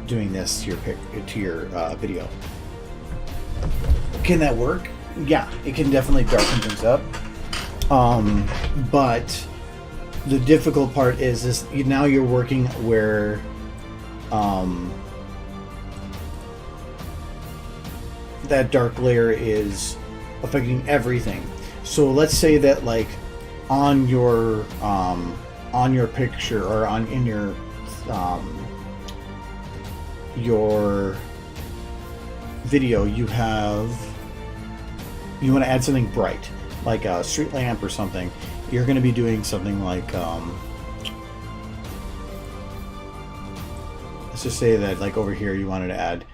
doing this to your video. Can that work? Yeah, it can definitely darken things up. But the difficult part is now you're working where that dark layer is affecting everything. So let's say that like on your picture or in your video you want to add something bright like a street lamp or something. You're going to be doing something like let's just say that like over here you wanted to add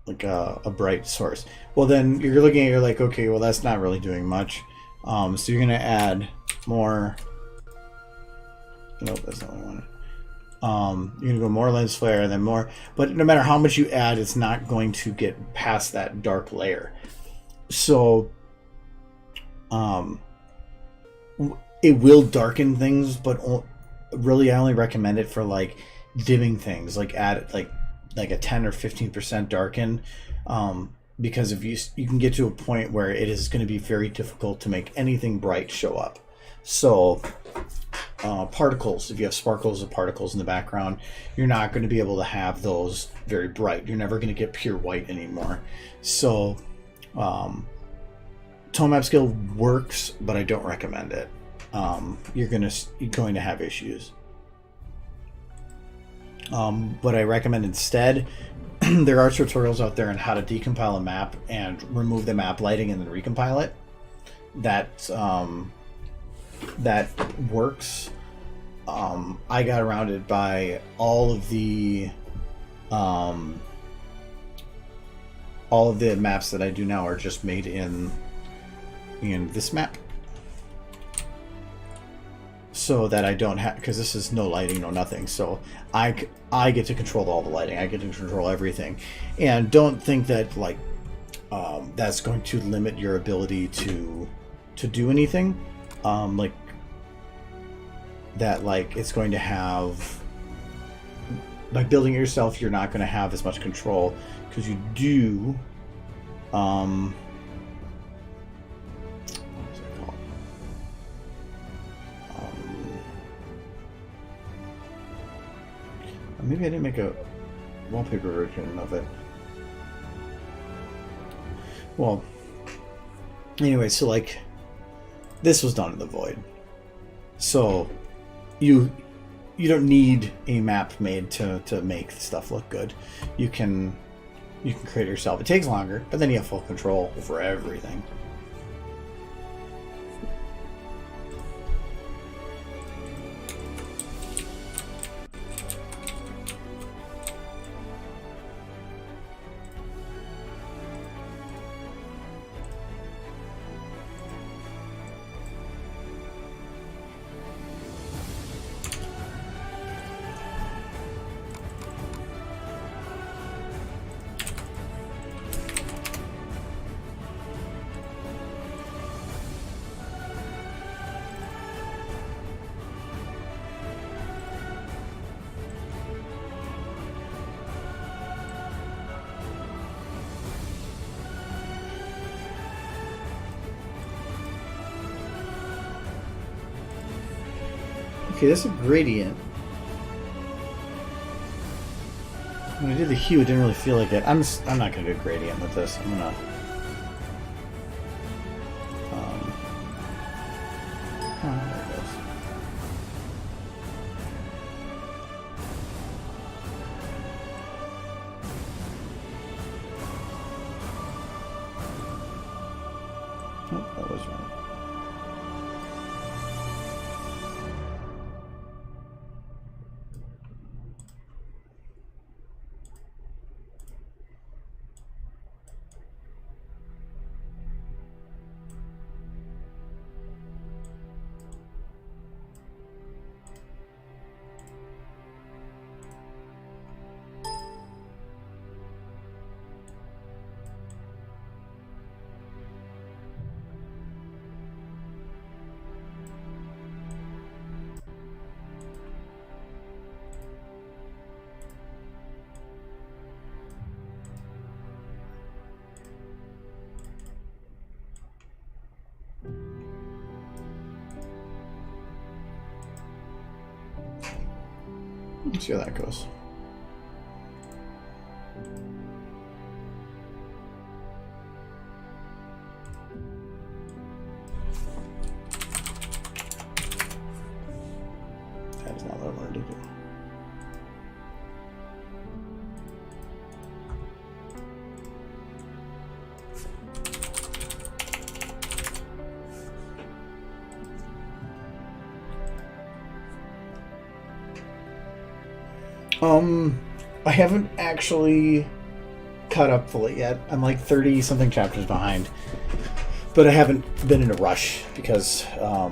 like a bright source. Well, then you're looking at it, you're like, okay, well that's not really doing much. So you're going to add more. Nope, that's not what I wanted. You're going to go more lens flare and then more, but no matter how much you add, it's not going to get past that dark layer. So it will darken things, but really I only recommend it for like dimming things, like add it like a 10 or 15% darken, because if you can get to a point where it is going to be very difficult to make anything bright show up. So particles, if you have sparkles of particles in the background, you're not going to be able to have those very bright. You're never going to get pure white anymore. So tone map scale works, but I don't recommend it. You're going to have issues. But I recommend instead, there are tutorials out there on how to decompile a map and remove the map lighting and then recompile it. That works. I got around it by all of the maps that I do now are just made in this map, so that I don't have, because this is no lighting, no nothing. So I get to control all the lighting. I get to control everything, and don't think that like that's going to limit your ability to do anything. Like that, like it's going to have, by building it yourself, you're not going to have as much control, because you do what was it called? Maybe I didn't make a wallpaper version of it. Well, anyway, so like this was done in the void, so you don't need a map made to make stuff look good. You can create it yourself. It takes longer, but then you have full control over everything. Okay, that's a gradient. When I did the hue, it didn't really feel like it. I'm not gonna do a gradient with this. I'm gonna there it goes. Oh, that was wrong. Let's see how that goes. That is not what I wanted to do. I haven't actually caught up fully yet. I'm like 30 something chapters behind, but I haven't been in a rush because I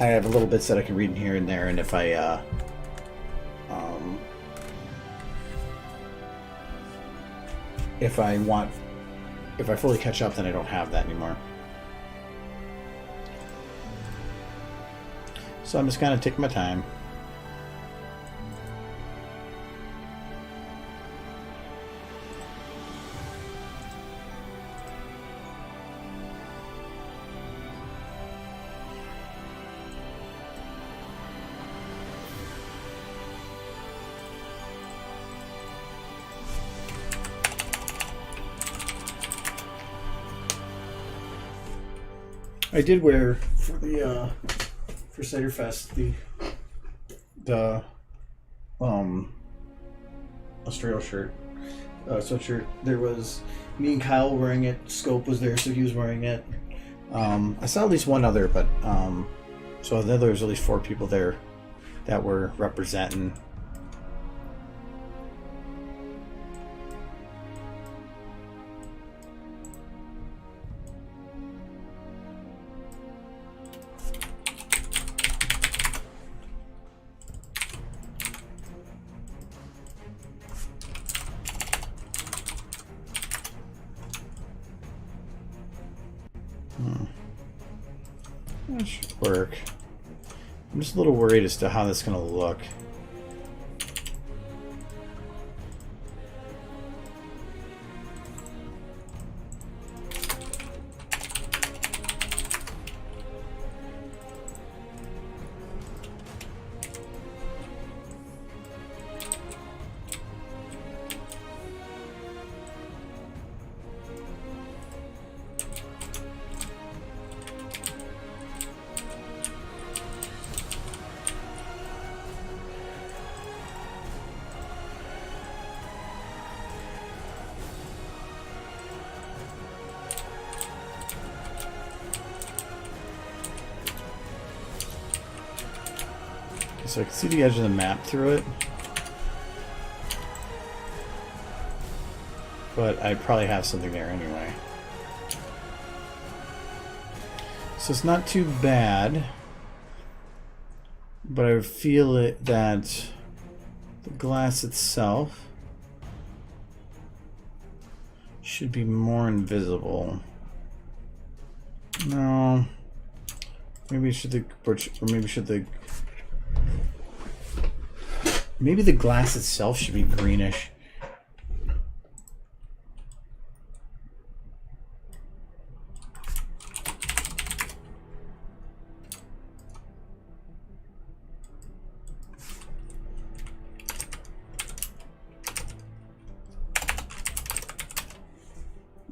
have a little bits that I can read in here and there, and if I fully catch up, then I don't have that anymore. So I'm just kind of taking my time. I did wear for the for Cider Fest the Australia shirt, sweatshirt. There was me and Kyle wearing it. Scope was there, so he was wearing it. I saw at least one other, but so there was at least 4 people there that were representing. That should work. I'm just a little worried as to how that's going to look. So I can see the edge of the map through it, but I probably have something there anyway. So it's not too bad, but I feel it that the glass itself should be more invisible. No, maybe should the maybe the glass itself should be greenish.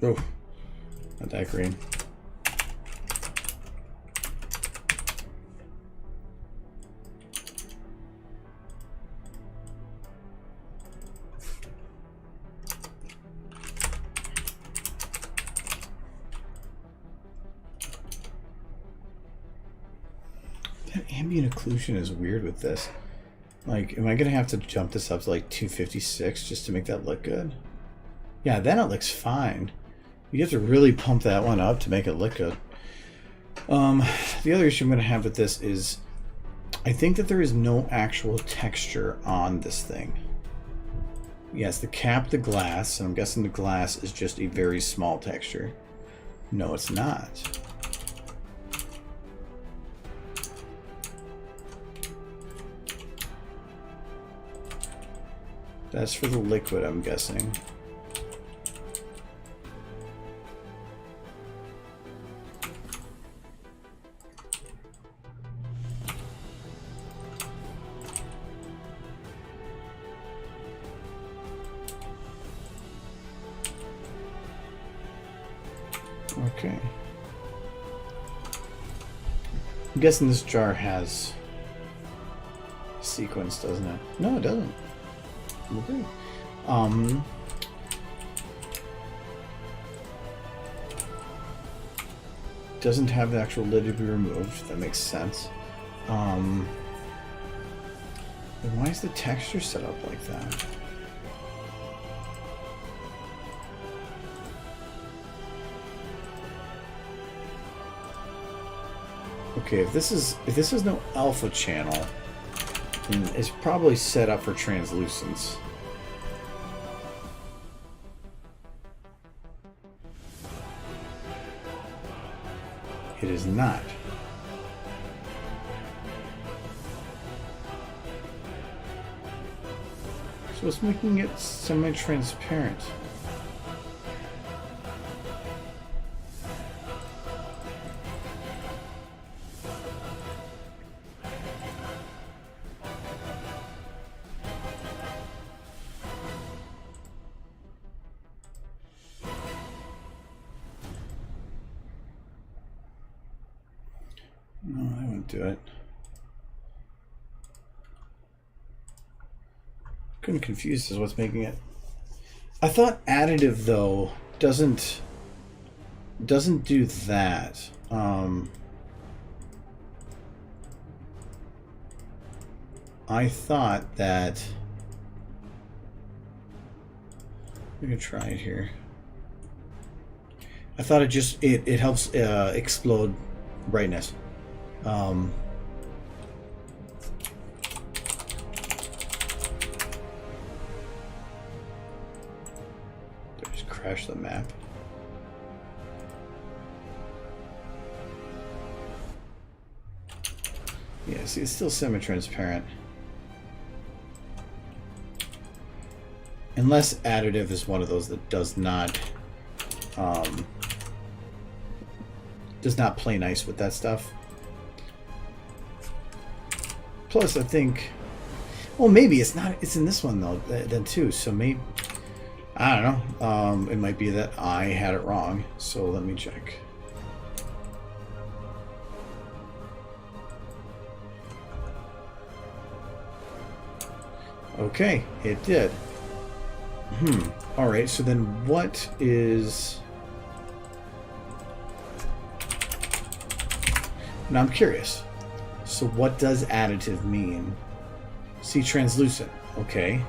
Oh, not that green. Ambient occlusion is weird with this. Like, am I gonna have to jump this up to like 256 just to make that look good? Yeah, then it looks fine. You have to really pump that one up to make it look good. The other issue I'm gonna have with this is I think that there is no actual texture on this thing. Yes, the cap, the glass, and I'm guessing the glass is just a very small texture. No, it's not. That's for the liquid, I'm guessing. Okay. I'm guessing this jar has sequence, doesn't it? No, it doesn't. Okay. Doesn't have the actual lid to be removed. That makes sense. Then why is the texture set up like that? Okay, if this is no alpha channel, then it's probably set up for translucence. It is not. So it's making it semi-transparent. No, I won't do it. Kind of confused as what's making it. I thought additive though doesn't do that. I thought that. We can try it here. I thought it helps explode brightness. Just crash the map. Yeah, see, it's still semi-transparent. Unless additive is one of those that does not play nice with that stuff. Plus, I think, well, maybe it's not. It's in this one though, then too. So maybe, I don't know. It might be that I had it wrong. So let me check. Okay, it did. All right. So then, what is? Now I'm curious. So what does additive mean? See, translucent. Okay.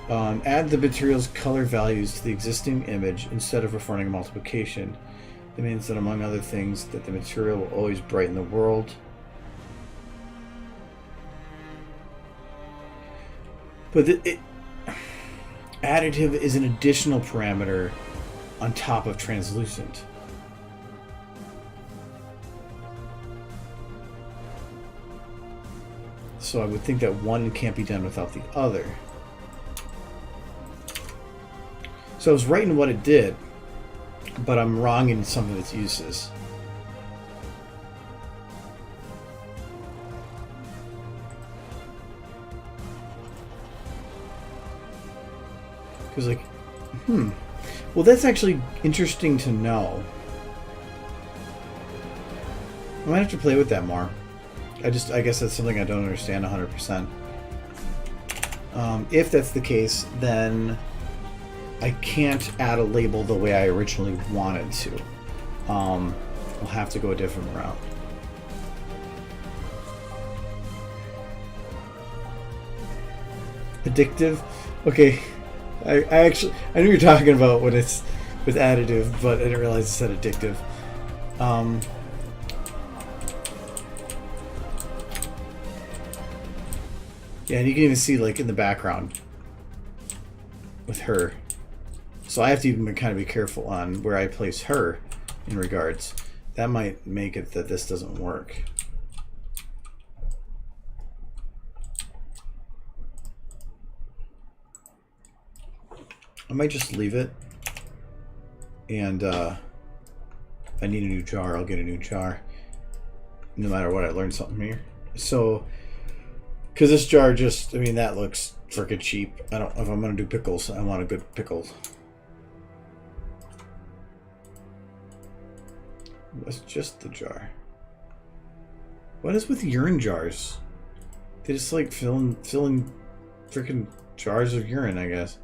Add the material's color values to the existing image instead of performing a multiplication. It means that, among other things, that the material will always brighten the world. But additive is an additional parameter on top of translucent. So I would think that one can't be done without the other. So I was right in what it did, but I'm wrong in some of its uses. Because like, well, that's actually interesting to know. I might have to play with that more. I guess that's something I don't understand 100%. If that's the case, then I can't add a label the way I originally wanted to. We'll have to go a different route. Addictive? Okay. I knew you were talking about when it's with additive, but I didn't realize it said addictive. Yeah, and you can even see, like, in the background with her. So I have to even kind of be careful on where I place her in regards. That might make it that this doesn't work. I might just leave it. And if I need a new jar, I'll get a new jar. No matter what, I learned something here. So... because this jar just, I mean, that looks freaking cheap. If I'm going to do pickles, I want a good pickle. was just the jar. What is with urine jars? They just like filling freaking jars of urine, I guess.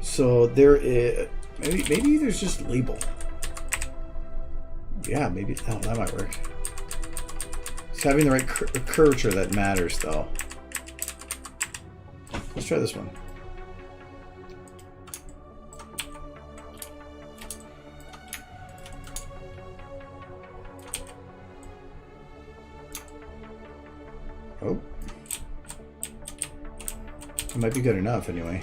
So there is maybe there's just a label. Yeah, maybe that might work. It's having the right curvature that matters, though. Let's try this one. Oh. It might be good enough, anyway.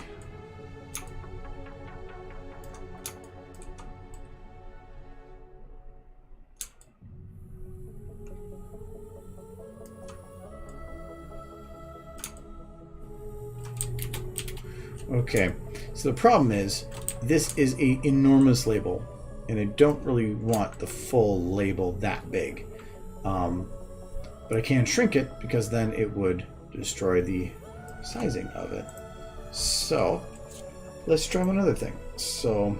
Okay, so the problem is this is an enormous label, and I don't really want the full label that big. But I can shrink it because then it would destroy the sizing of it. So let's try one other thing. So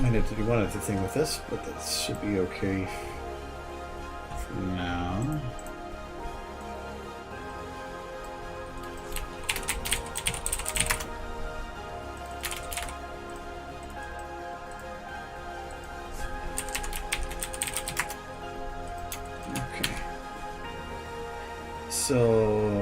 might have to do one other thing with this, but that should be okay for now. Okay. So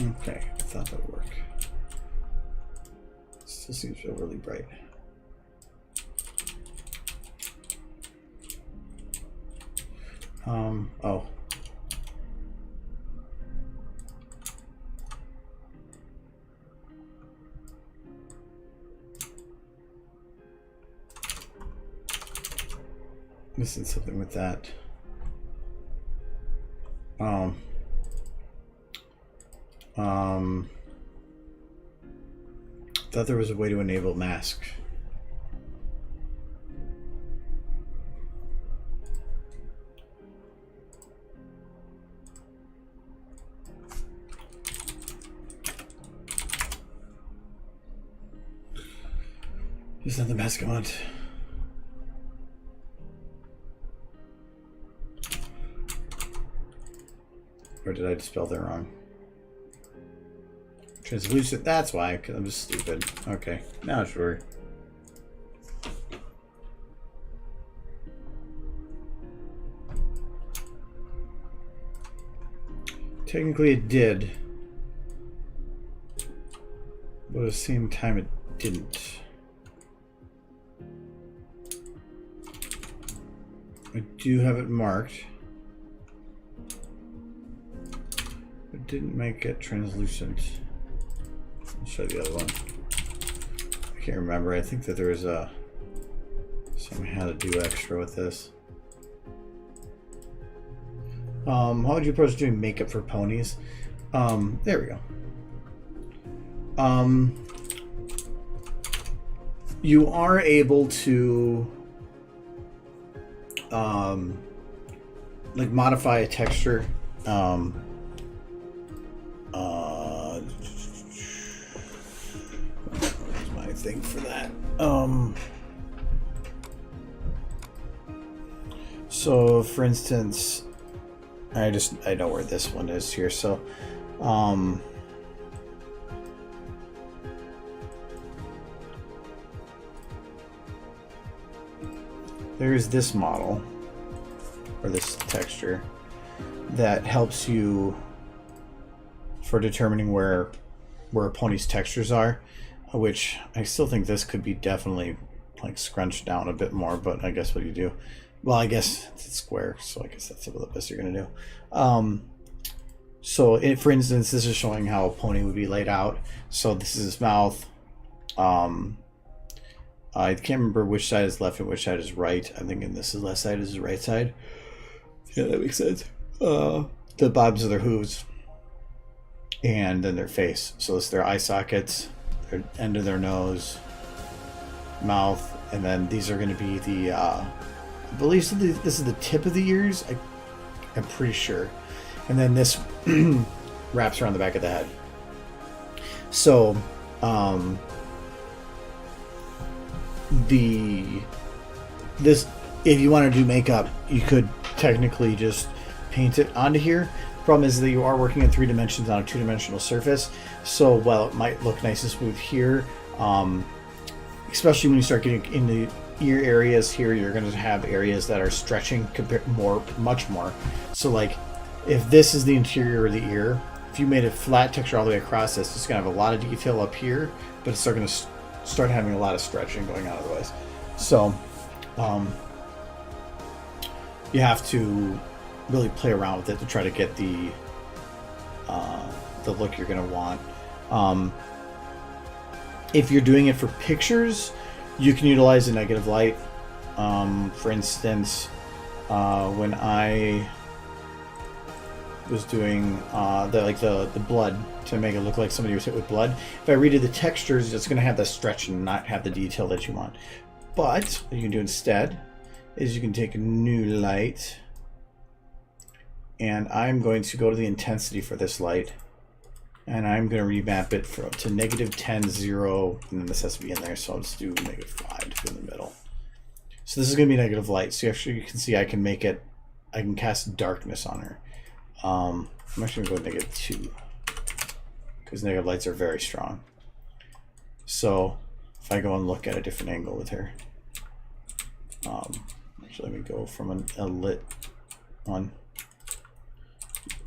Okay, I thought that would work. Still seems overly bright. Oh. Missing something with that. Thought there was a way to enable mask. Is that the mask I want? Or did I just spell that wrong? Translucent, that's why, because I'm just stupid. Okay, now sure. Technically it did, but at the same time it didn't. I do have it marked. It didn't make it translucent. I'll show you the other one. I can't remember. I think that there was a something I had to do extra with this. How would you approach doing makeup for ponies? There we go. You are able to like modify a texture. Where's my thing for that? So for instance, I know where this one is here. So, there's this model or this texture that helps you for determining where a pony's textures are, which I still think this could be definitely like scrunched down a bit more, but I guess what do you do? Well, I guess it's square, so I guess that's the best you're gonna do. So for instance, this is showing how a pony would be laid out. So this is his mouth. I can't remember which side is left and which side is right. I'm thinking this is left side, this is right side. Yeah, that makes sense. The bobs of their hooves. And then their face. So it's their eye sockets, their end of their nose, mouth, and then these are going to be the, I believe this is the tip of the ears. I'm pretty sure. And then this wraps around the back of the head. So, this, if you want to do makeup, you could technically just paint it onto here. Problem is that you are working in 3 dimensions on a 2-dimensional surface, so while it might look nice and smooth here, especially when you start getting into ear areas here, you're going to have areas that are stretching much more. So like if this is the interior of the ear, if you made a flat texture all the way across this, it's going to have a lot of detail up here, but it's going to start having a lot of stretching going on otherwise. So you have to really play around with it to try to get the look you're going to want. If you're doing it for pictures, you can utilize a negative light. For instance, when I was doing the blood to make it look like somebody was hit with blood, if I redid the textures, it's going to have the stretch and not have the detail that you want. But what you can do instead is you can take a new light, and I'm going to go to the intensity for this light, and I'm going to remap it to -10, 0, and then this has to be in there, so I'll just do -5 to in the middle. So this is going to be negative light. So actually you can see I can cast darkness on her. I'm actually going to go -2 because negative lights are very strong. So if I go and look at a different angle with her, actually let me go from a lit one.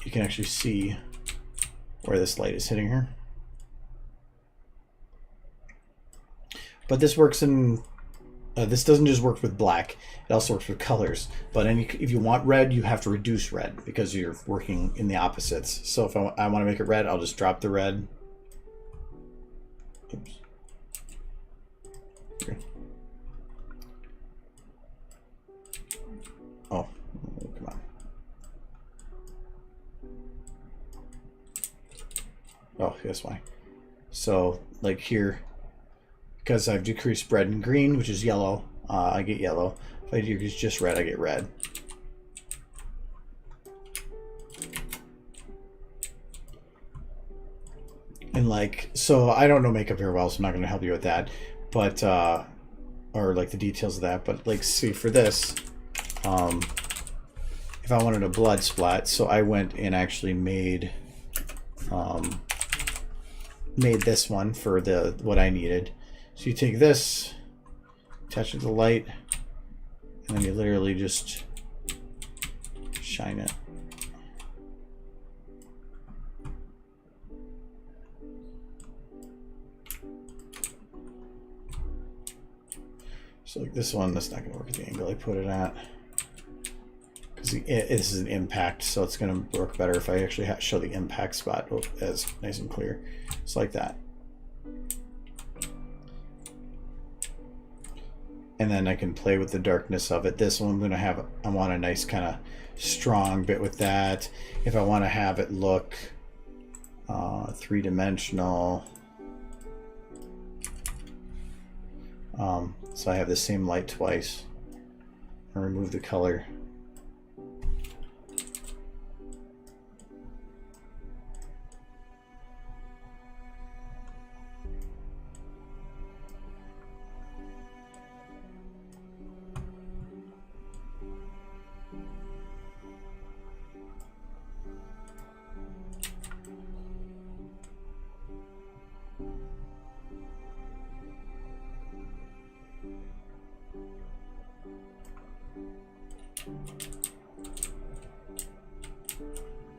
You can actually see where this light is hitting her. But this works in, this doesn't just work with black, it also works with colors. But if you want red, you have to reduce red because you're working in the opposites. So if I want to make it red, I'll just drop the red. Oops. Okay. Oh, come on. Oh, that's why. So, like here, because I've decreased red and green, which is yellow, I get yellow. If I decrease just red, I get red. And like, so I don't know makeup very well, so I'm not going to help you with that. But, or like the details of that. But like, see for this, if I wanted a blood splat, so I went and actually made this one for what I needed. So you take this, attach it to the light, and then you literally just shine it. So like this one, that's not going to work at the angle I put it at. Because this is an impact, so it's going to work better if I actually show the impact spot as nice and clear. It's like that. And then I can play with the darkness of it. This one I'm going to have, I want a nice kind of strong bit with that. If I want to have it look three-dimensional, so I have the same light twice. I remove the color.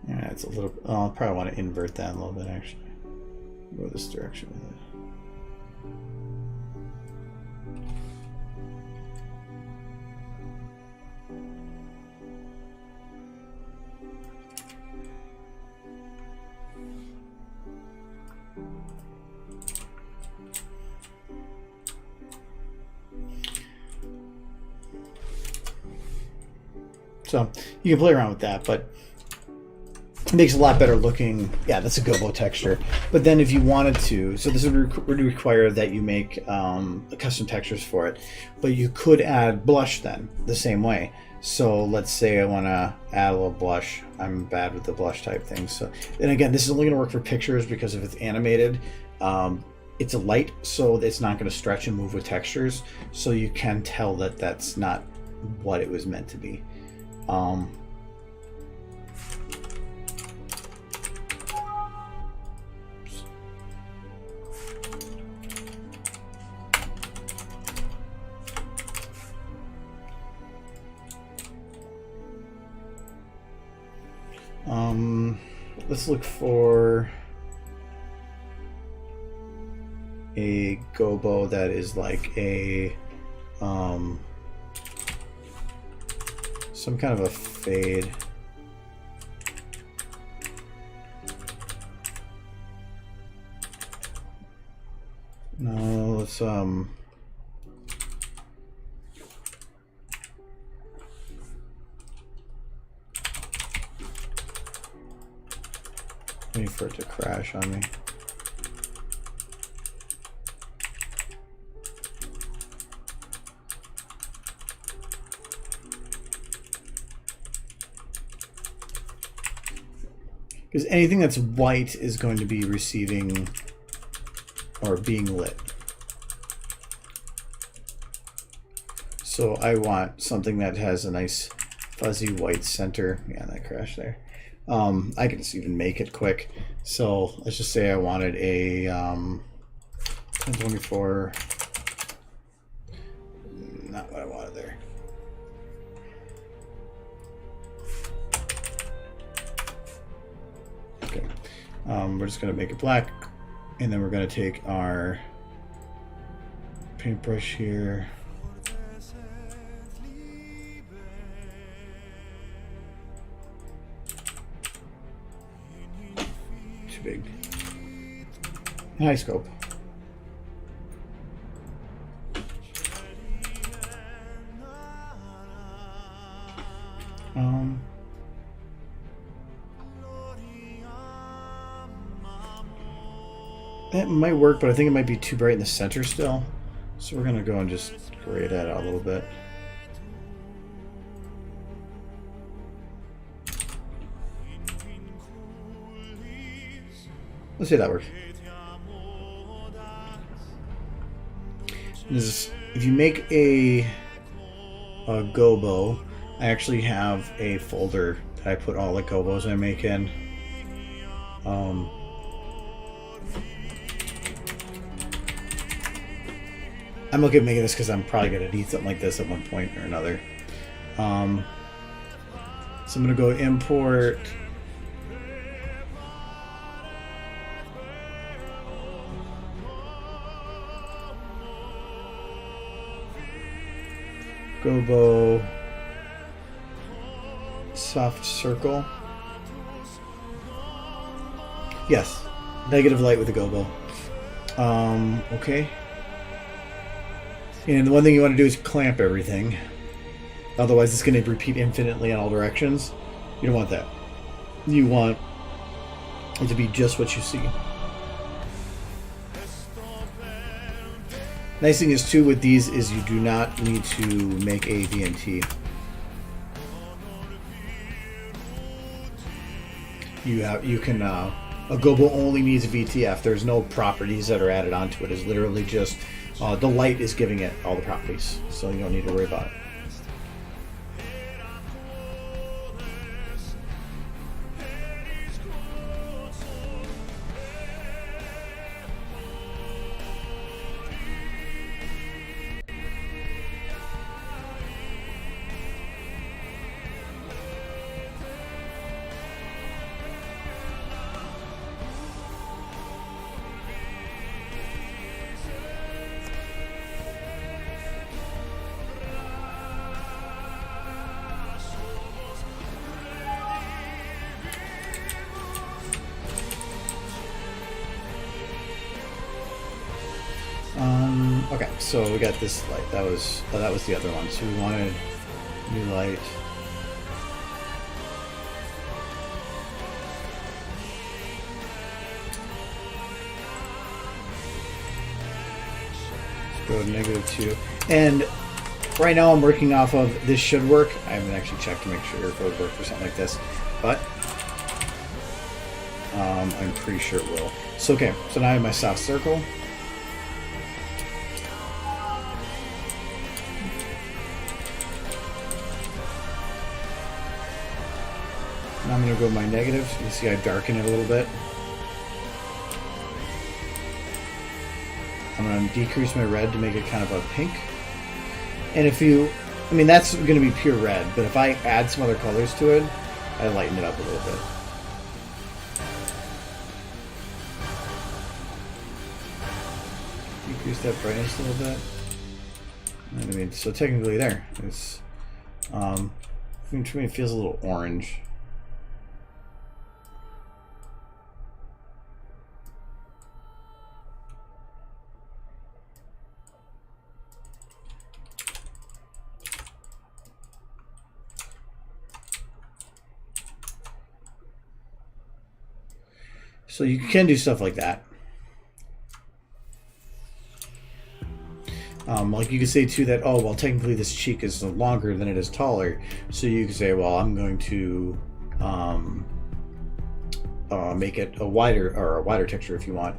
Yeah, it's a little. Oh, I'll probably want to invert that a little bit actually. Go this direction with it. So you can play around with that, but it makes it a lot better looking. Yeah, that's a gobo texture. But then if you wanted to, so this would require that you make custom textures for it. But you could add blush then, the same way. So let's say I want to add a little blush. I'm bad with the blush type things. So, and again, this is only going to work for pictures because if it's animated, it's a light, so it's not going to stretch and move with textures. So you can tell that that's not what it was meant to be. Let's look for a gobo that is like a some kind of a fade. No, let's wait for it to crash on me. Because anything that's white is going to be receiving or being lit. So I want something that has a nice fuzzy white center. Yeah, that crashed there. I can just even make it quick. So let's just say I wanted a 1024. Not what I wanted there. Okay. We're just going to make it black, and then we're going to take our paintbrush here. Too big. High scope. That might work, but I think it might be too bright in the center still. So we're going to go and just gray that out a little bit. Let's see if that works. If you make a gobo, I actually have a folder that I put all the gobos I make in. I'm okay with making this because I'm probably going to need something like this at one point or another. So I'm going to go import gobo soft circle. Yes, negative light with the gobo. Okay. And the one thing you want to do is clamp everything. Otherwise it's going to repeat infinitely in all directions. You don't want that. You want it to be just what you see. Nice thing is too with these is you do not need to make a VNT. You can a gobo only needs a VTF. There's no properties that are added onto it. It's literally just the light is giving it all the properties, so you don't need to worry about it. Okay, so we got this light. That was the other one. So we wanted new light. Let's go to -2. And right now I'm working off of this should work. I haven't actually checked to make sure if it would work for something like this, but I'm pretty sure it will. So okay, so now I have my soft circle. Now I'm going to go with my negatives. You see I darken it a little bit. I'm going to decrease my red to make it kind of a pink. And if you, I mean that's going to be pure red, but if I add some other colors to it, I lighten it up a little bit. Decrease that brightness a little bit. I mean, so technically there, it's, to me it feels a little orange. So you can do stuff like that. Like you could say too that, oh, well, technically this cheek is longer than it is taller. So you could say, well, I'm going to make it a wider texture if you want.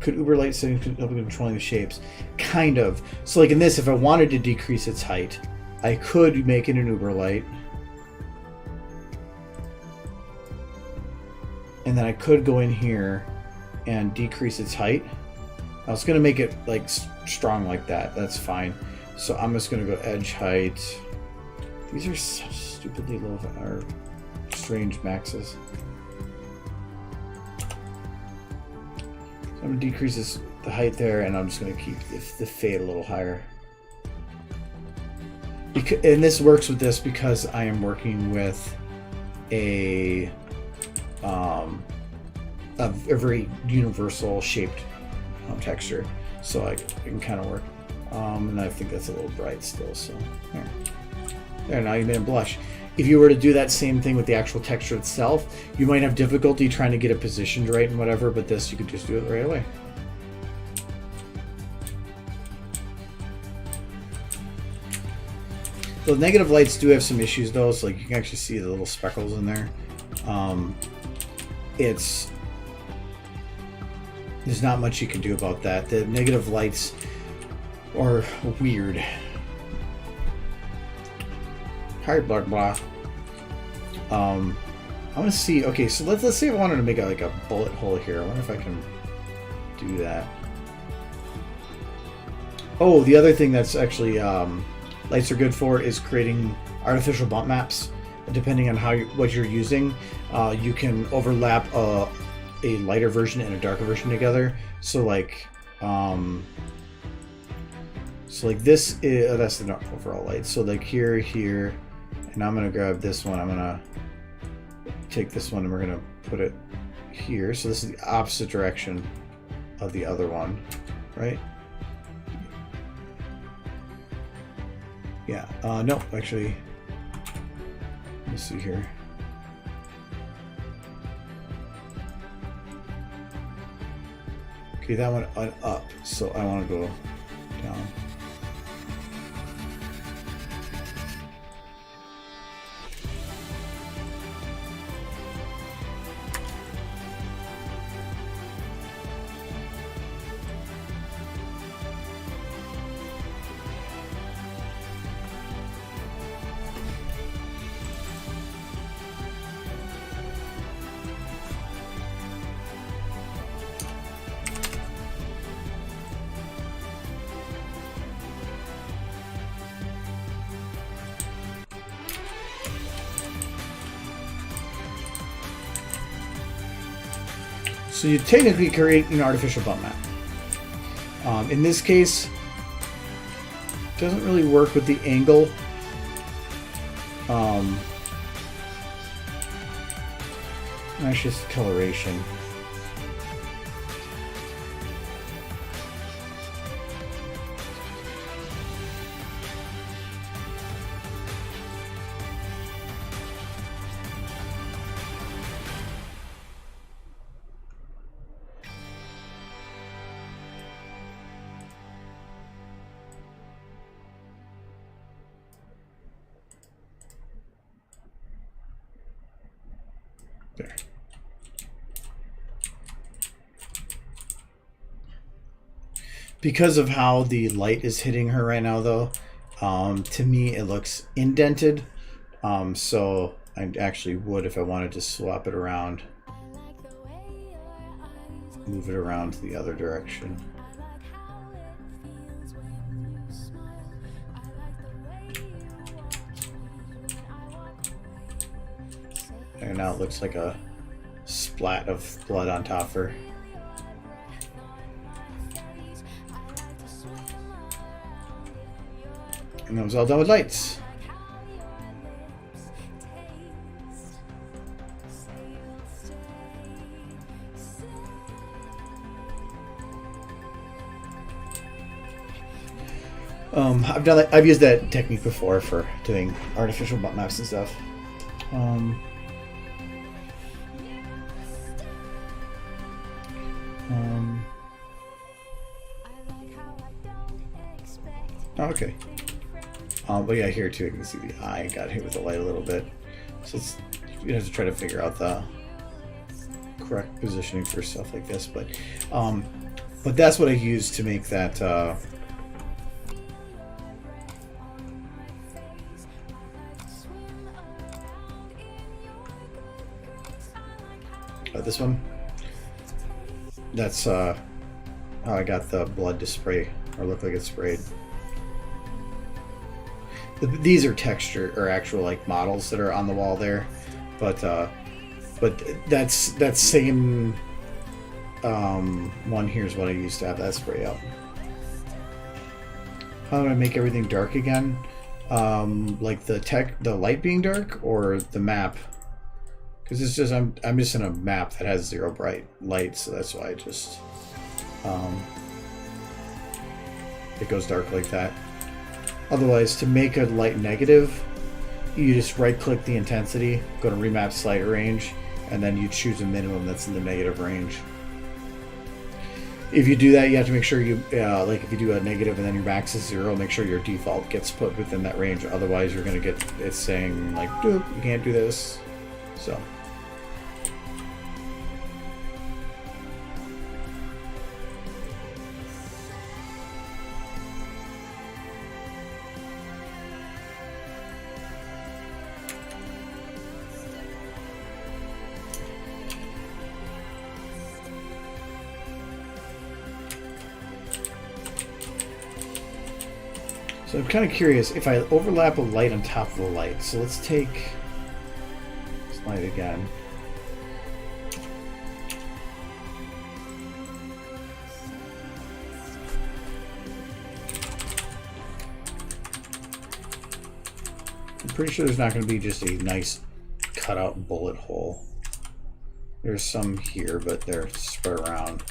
Could Uber light settings help in controlling the shapes? Kind of. So like in this, if I wanted to decrease its height, I could make it an Uber light. And then I could go in here and decrease its height. I was going to make it like strong like that. That's fine. So I'm just going to go edge height. These are such stupidly low or strange maxes. I'm going to decrease the height there, and I'm just going to keep the fade a little higher. And this works with this because I am working with a very universal shaped texture, so I can kind of work. And I think that's a little bright still, so there. Now you made a blush. If you were to do that same thing with the actual texture itself, you might have difficulty trying to get it positioned right and whatever, but this, you could just do it right away. The negative lights do have some issues though, so like you can actually see the little speckles in there. There's not much you can do about that. The negative lights are weird. Hi, blah blah. I want to see. Okay, so let's say I wanted to make like a bullet hole here. I wonder if I can do that. Oh, the other thing that's actually lights are good for is creating artificial bump maps. Depending on what you're using, you can overlap a lighter version and a darker version together. So like this is that's the overall light. So like here, and I'm gonna grab this one. I'm gonna take this one and we're gonna put it here. So this is the opposite direction of the other one, right? Yeah. No, actually. Let's see here. Okay, that one up, so I want to go down. So you technically create an artificial bump map. In this case, it doesn't really work with the angle. That's just coloration. There. Because of how the light is hitting her right now, though, to me it looks indented. So I actually would, if I wanted to swap it around, move it around to the other direction. And now it looks like a splat of blood on top of her. And that was all done with lights. I've used that technique before for doing artificial bump maps and stuff. Okay. But yeah, here too, you can see the eye got hit with the light a little bit. So you have to try to figure out the correct positioning for stuff like this. But that's what I use to make that. This one. That's how I got the blood to spray or look like it's sprayed. These are texture or actual like models that are on the wall there, but that's same one here is what I used to have that spray up. How do I make everything dark again? Like the light being dark or the map? Because it's just I'm just in a map that has 0 bright light, so that's why I just it goes dark like that. Otherwise, to make a light negative, you just right-click the intensity, go to remap slider range, and then you choose a minimum that's in the negative range. If you do that, you have to make sure you, like if you do a negative and then your max is 0, make sure your default gets put within that range. Otherwise, you're going to get it saying like, "Doop, you can't do this." So. So I'm kind of curious if I overlap a light on top of the light. So let's take this light again. I'm pretty sure there's not going to be just a nice cutout bullet hole. There's some here, but they're spread around.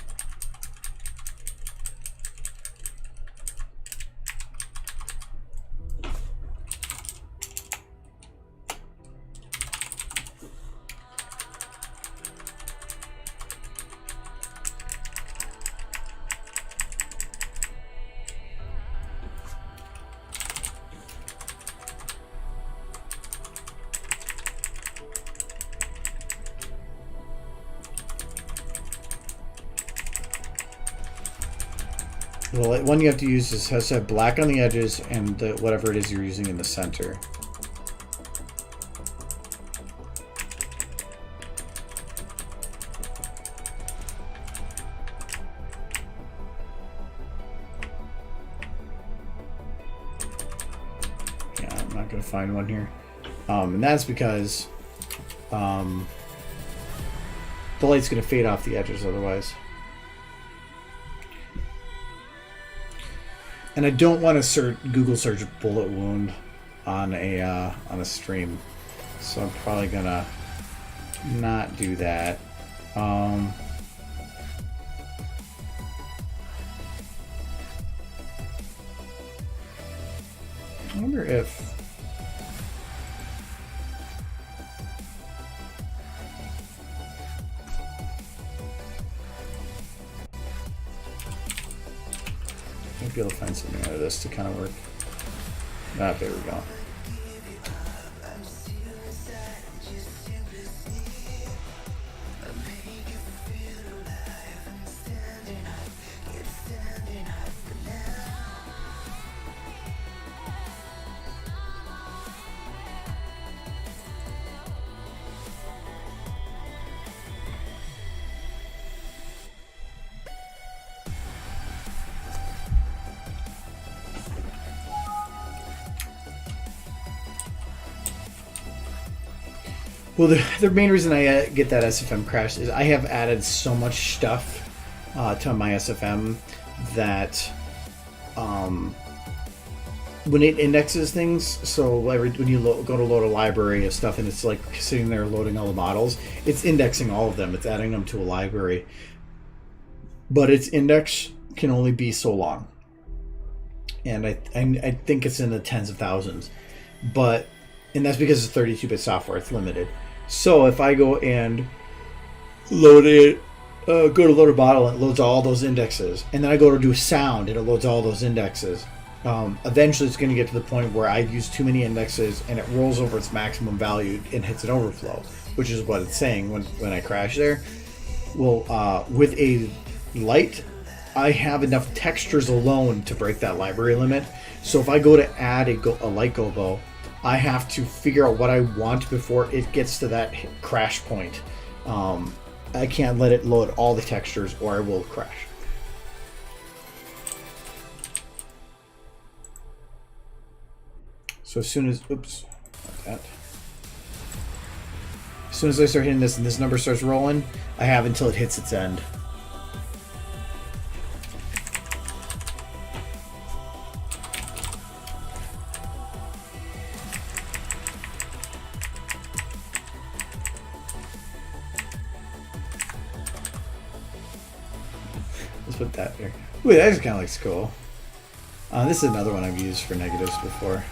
The one you have to use has to have black on the edges and whatever it is you're using in the center. Yeah, I'm not going to find one here. And that's because the light's going to fade off the edges otherwise. And I don't want to Google search bullet wound on a stream, so I'm probably gonna not do that. I wonder if I'll be able to find something out of this to kind of work. Ah, there we go. Well, the main reason I get that SFM crash is I have added so much stuff to my SFM that when it indexes things, so when you go to load a library of stuff and it's like sitting there loading all the models, it's indexing all of them. It's adding them to a library. But its index can only be so long. And I think it's in the tens of thousands. And that's because it's 32-bit software. It's limited. So if I go and load it, go to load a model and it loads all those indexes, and then I go to do sound and it loads all those indexes, eventually it's going to get to the point where I've used too many indexes and it rolls over its maximum value and hits an overflow, which is what it's saying when I crash there. Well, with a light, I have enough textures alone to break that library limit. So if I go to add a light gobo, I have to figure out what I want before it gets to that crash point. I can't let it load all the textures or I will crash. So as soon as, oops, not that. As soon as I start hitting this and this number starts rolling, I have until it hits its end. Let's put that there. Ooh, that just kind of looks cool. This is another one I've used for negatives before.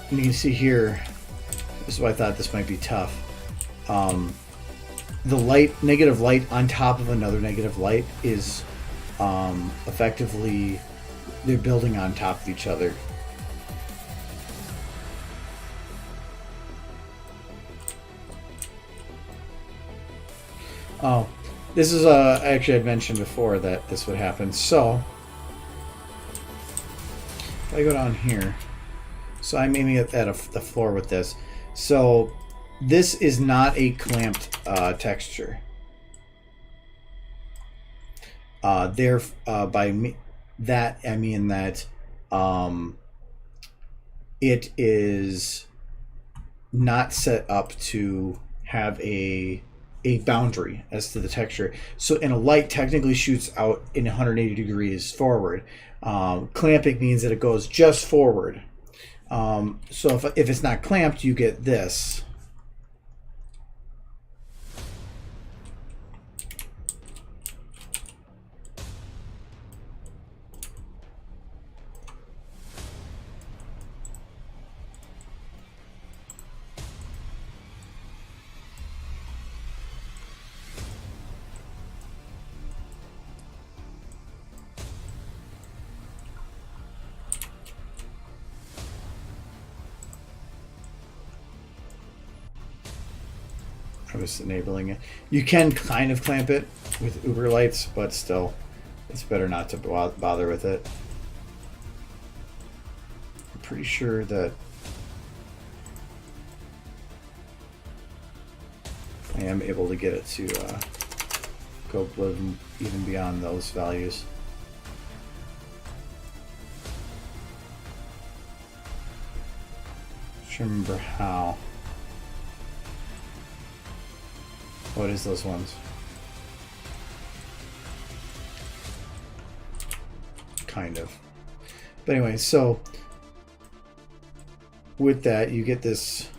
And you can see here, this is why I thought this might be tough. The light, negative light on top of another negative light is effectively, they're building on top of each other. Oh, this is actually I'd mentioned before that this would happen. So if I go down here, so I'm aiming at the floor with this. So this is not a clamped texture. By that I mean that it is not set up to have a boundary as to the texture. So, and a light technically shoots out in 180 degrees forward. Clamping means that it goes just forward. So if it's not clamped, you get this. I was enabling it. You can kind of clamp it with Uber lights, but still, it's better not to bother with it. I'm pretty sure that I am able to get it to go even beyond those values. Just remember how. What is those ones? Kind of. But anyway, so with that, you get this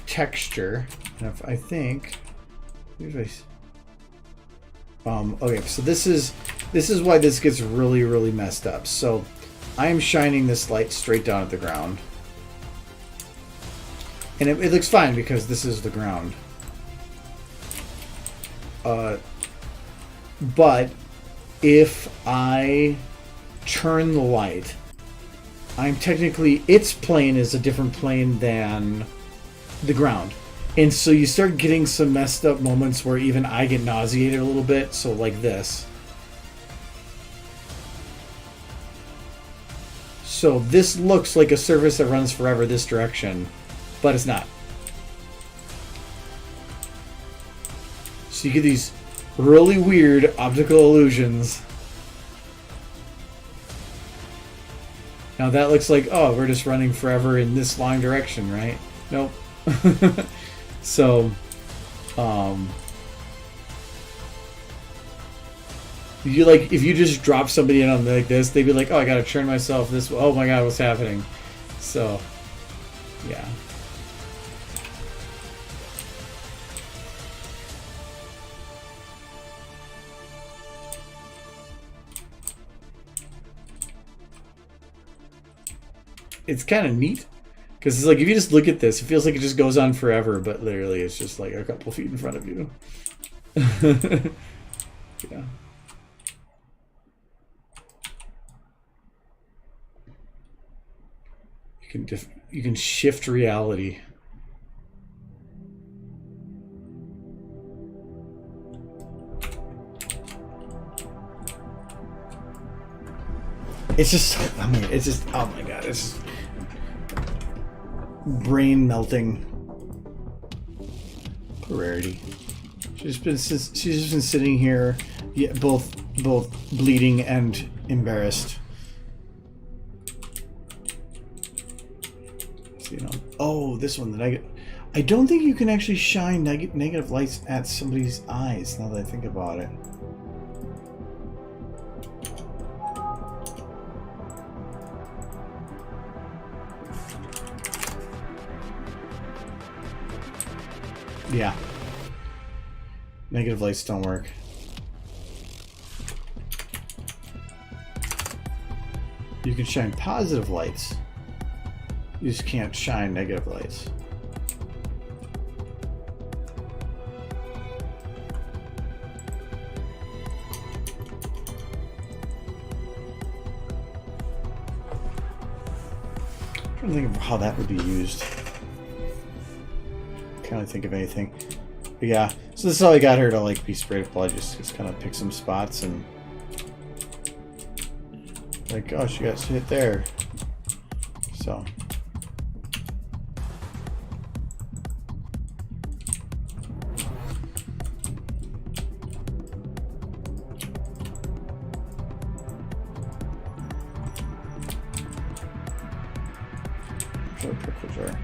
texture. And if I think, okay, so this is why this gets really, really messed up. So I am shining this light straight down at the ground. And it looks fine because this is the ground. But if I turn the light, I'm technically, its plane is a different plane than the ground. And so you start getting some messed up moments where even I get nauseated a little bit. So like this. So this looks like a surface that runs forever this direction. But it's not. So you get these really weird optical illusions. Now that looks like, oh, we're just running forever in this long direction, right? Nope. So, you like, if you just drop somebody in on like this, they'd be like, oh, I gotta turn myself this way. Oh my god, what's happening? So, yeah. It's kind of neat because it's like if you just look at this, it feels like it just goes on forever, but literally it's just like a couple feet in front of you. Yeah. You can shift reality. It's just, I mean, it's just, oh my god, it's just brain melting. Poor Rarity. She's just been sitting here, yeah, both bleeding and embarrassed. So, you know, Oh, this one, the negative. I don't think you can actually shine negative lights at somebody's eyes, now that I think about it. Yeah. Negative lights don't work. You can shine positive lights. You just can't shine negative lights. I'm trying to think of how that would be used. Can't really think of anything. But yeah, so this is how I got her to like be sprayed with blood. Just kind of pick some spots and like, oh, she got hit there. So. Show pickle jar.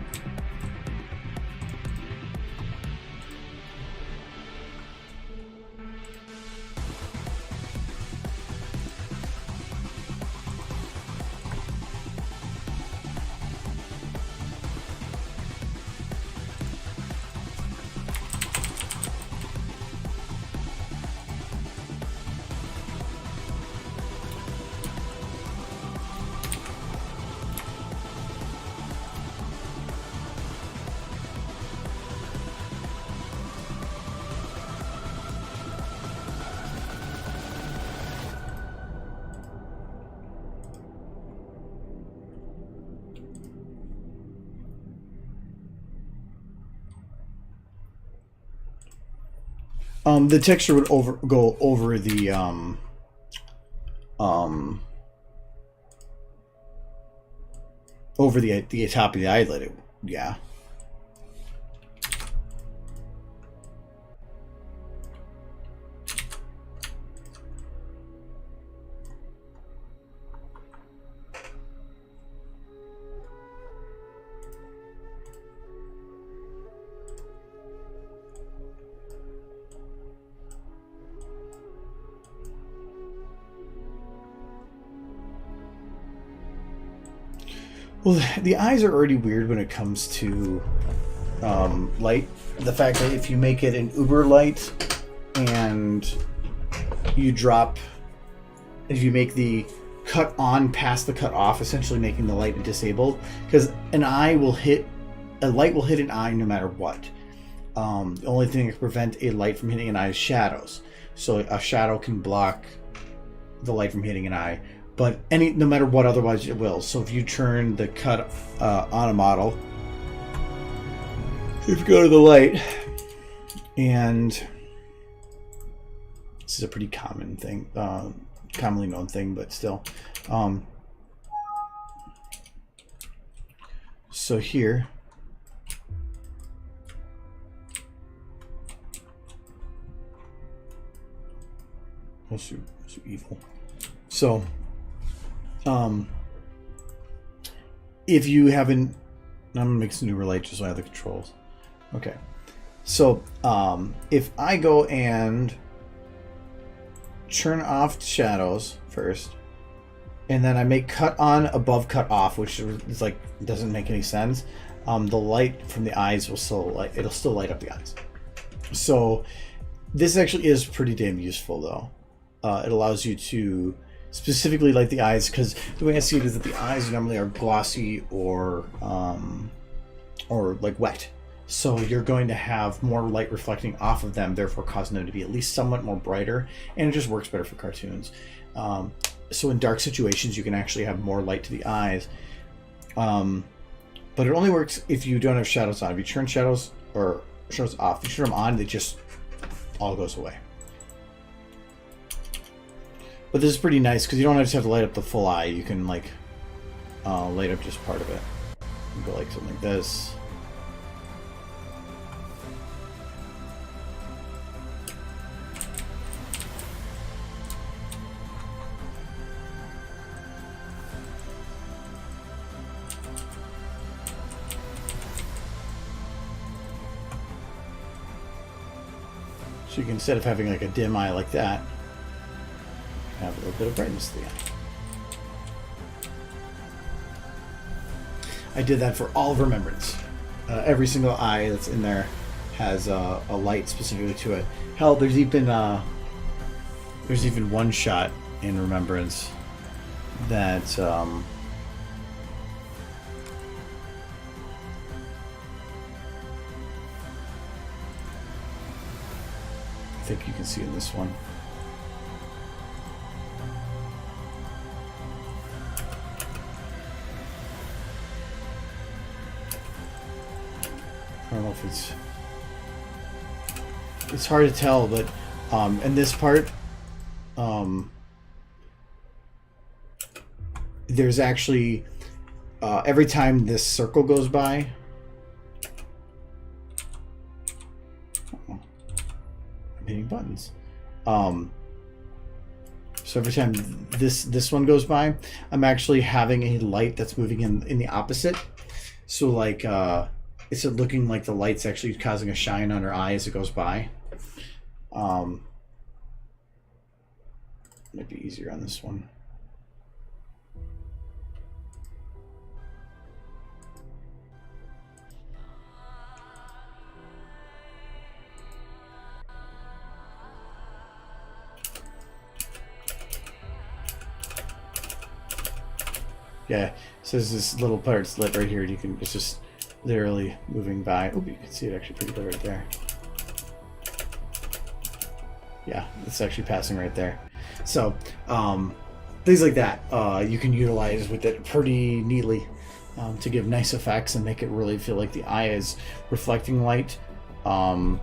The texture would go over the over the top of the eyelid. Yeah. Well, the eyes are already weird when it comes to light. The fact that if you make it an uber light and you drop, if you make the cut on past the cut off, essentially making the light disabled, because a light will hit an eye no matter what. The only thing that can prevent a light from hitting an eye is shadows. So a shadow can block the light from hitting an eye. But no matter what, otherwise it will. So if you turn the cut on a model, if you go to the light, and this is a pretty common thing, commonly known thing, but still. So here, that's so evil. So. If you haven't, I'm gonna make some new light just so I have the controls. Okay, so if I go and turn off shadows first, and then I make cut on above cut off, which is like doesn't make any sense. The light from the eyes will still it'll still light up the eyes. So this actually is pretty damn useful though. It allows you to specifically light the eyes, because the way I see it is that the eyes normally are glossy or like wet, so you're going to have more light reflecting off of them, therefore causing them to be at least somewhat more brighter, and it just works better for cartoons. So in dark situations you can actually have more light to the eyes, but it only works if you don't have shadows on. If you turn shadows off, if you turn them on, it just all goes away. But this is pretty nice because you don't just have to light up the full eye. You can like light up just part of it. You go like something like this. So you can, instead of having like a dim eye like that, have a little bit of brightness to the eye. I did that for all of Remembrance. Every single eye that's in there has a light specifically to it. Hell, there's even one shot in Remembrance that I think you can see in this one. I don't know if it's hard to tell, but in this part, there's actually every time this circle goes by, I'm hitting buttons. So every time this one goes by, I'm actually having a light that's moving in the opposite. So like it's looking like the light's actually causing a shine on her eye as it goes by. Might be easier on this one. Yeah, so there's this little part's lit right here. You can, it's just literally moving by. Oh, you can see it actually pretty good right there. Yeah, it's actually passing right there. So things like that you can utilize with it pretty neatly to give nice effects and make it really feel like the eye is reflecting light when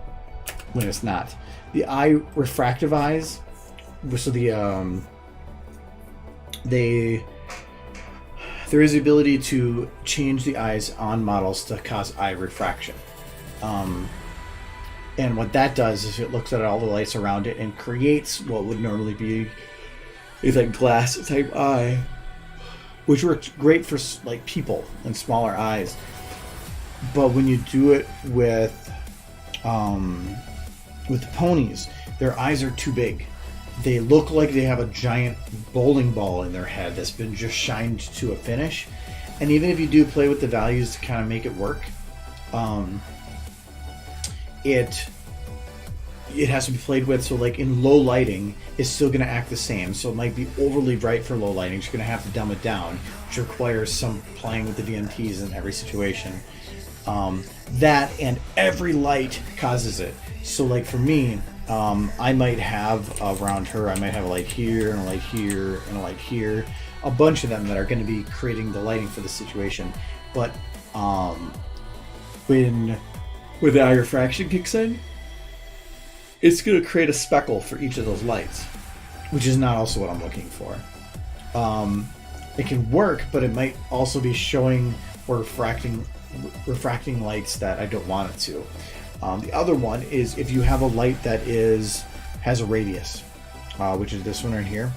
it's not. The eye refractive eyes, so there is the ability to change the eyes on models to cause eye refraction. And what that does is it looks at all the lights around it and creates what would normally be a like glass type eye, which works great for like people and smaller eyes. But when you do it with the ponies, their eyes are too big. They look like they have a giant bowling ball in their head that's been just shined to a finish. And even if you do play with the values to kind of make it work, it has to be played with. So like in low lighting, it's still going to act the same. So it might be overly bright for low lighting. So you're going to have to dumb it down, which requires some playing with the DMTs in every situation. That and every light causes it. So like for me, I might have around her, I might have a light here and a light here and a light here, a bunch of them that are going to be creating the lighting for the situation. But when the eye refraction kicks in, it's going to create a speckle for each of those lights, which is not also what I'm looking for. It can work, but it might also be showing or refracting lights that I don't want it to. The other one is if you have a light that has a radius, which is this one right here.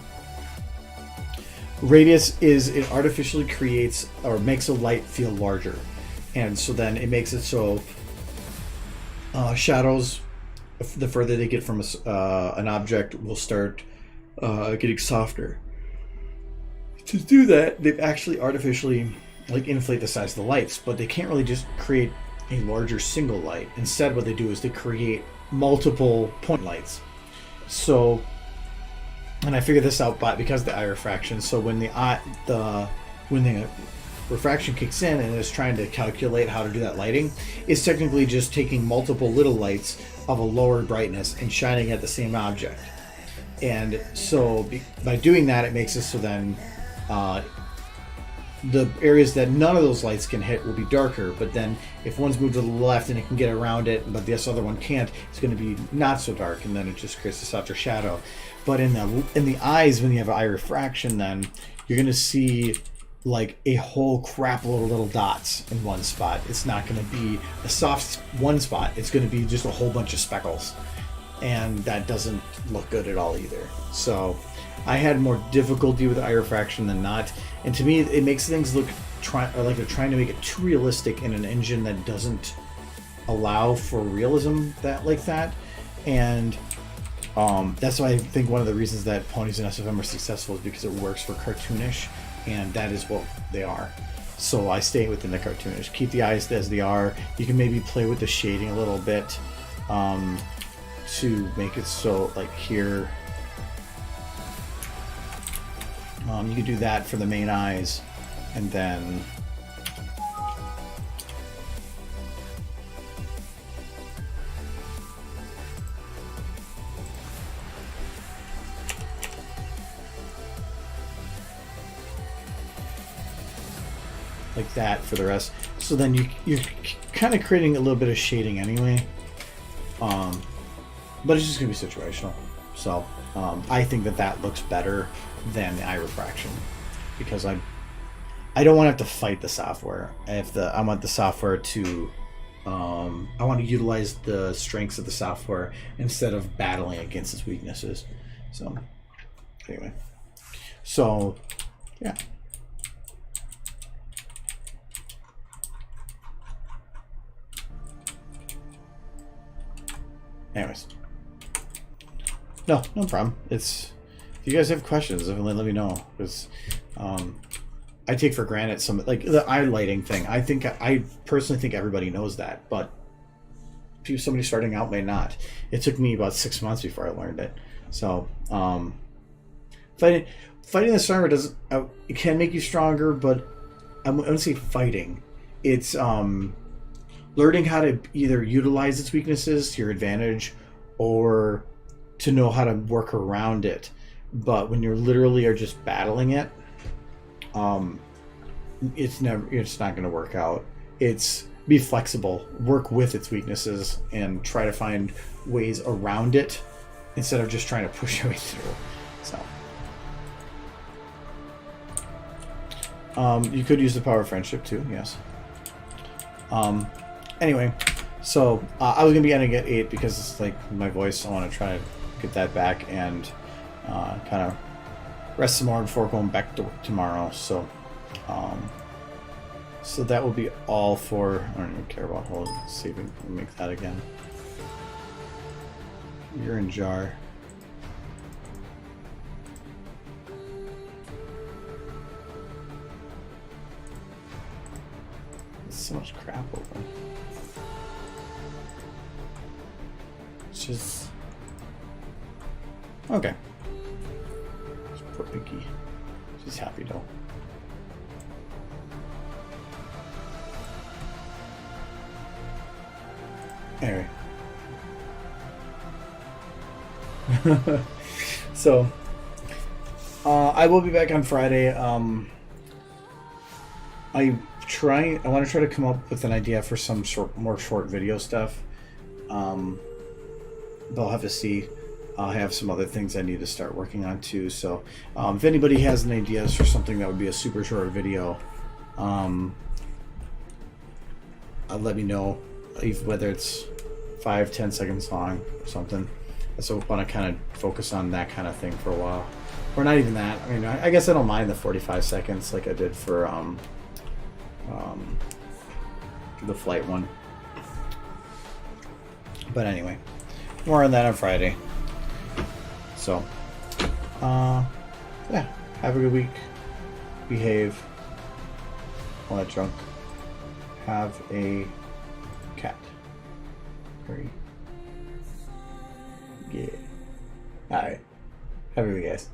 Radius is, it artificially creates or makes a light feel larger, and so then it makes it so shadows, the further they get from an object, will start getting softer. To do that, they've actually artificially like inflate the size of the lights, but they can't really just create a larger single light. Instead, what they do is they create multiple point lights. So, and I figured this out because of the eye refraction. So when the refraction kicks in and it's trying to calculate how to do that lighting, it's technically just taking multiple little lights of a lower brightness and shining at the same object. And so by doing that, it makes it so then the areas that none of those lights can hit will be darker, but then if one's moved to the left and it can get around it, but this other one can't, it's going to be not so dark, and then it just creates a softer shadow. But in the eyes, when you have eye refraction, then you're going to see like a whole crap load of little dots in one spot. It's not going to be a soft one spot. It's going to be just a whole bunch of speckles, and that doesn't look good at all either. So I had more difficulty with eye refraction than not, and to me it makes things look like they're trying to make it too realistic in an engine that doesn't allow for realism like that. And that's why I think one of the reasons that ponies in SFM are successful is because it works for cartoonish, and that is what they are. So I stay within the cartoonish. Keep the eyes as they are. You can maybe play with the shading a little bit to make it so, like here, you could do that for the main eyes, and then like that for the rest. So then you're kind of creating a little bit of shading anyway, but it's just gonna be situational. So I think that looks better than the eye refraction, because I don't want to have to fight the software. I want the software to I want to utilize the strengths of the software instead of battling against its weaknesses. So anyway, so yeah. Anyways, no problem. If you guys have questions, definitely let me know, because I take for granted some, like the eye lighting thing. I personally think everybody knows that, but somebody starting out may not. It took me about 6 months before I learned it. So fighting the stormer it can make you stronger, but I wouldn't say fighting. It's learning how to either utilize its weaknesses to your advantage or to know how to work around it. But when you're literally are just battling it, it's not going to work out. It's be flexible, work with its weaknesses, and try to find ways around it instead of just trying to push your way through. So you could use the power of friendship too, yes. Anyway, so I was gonna be ending at 8 because it's like my voice. I want to try to get that back and kind of rest some more before going back to work tomorrow. So, so that will be all for. I don't even care about hold. See if we can make that again. You're in jar. There's so much crap open. Just okay. Poor Pinky. She's happy though. Anyway. So I will be back on Friday. I want to try to come up with an idea for some more short video stuff. But I'll have to see. I have some other things I need to start working on too. So if anybody has any ideas for something that would be a super short video, let me know, whether it's 5-10 seconds long or something. So I want to kind of focus on that kind of thing for a while, or not even that. I mean, I guess I don't mind the 45 seconds like I did for the flight one. But anyway, more on that on Friday. So, yeah, have a good week. Behave. All that junk. Have a cat. Hurry. Yeah. Alright. Have a good week, guys.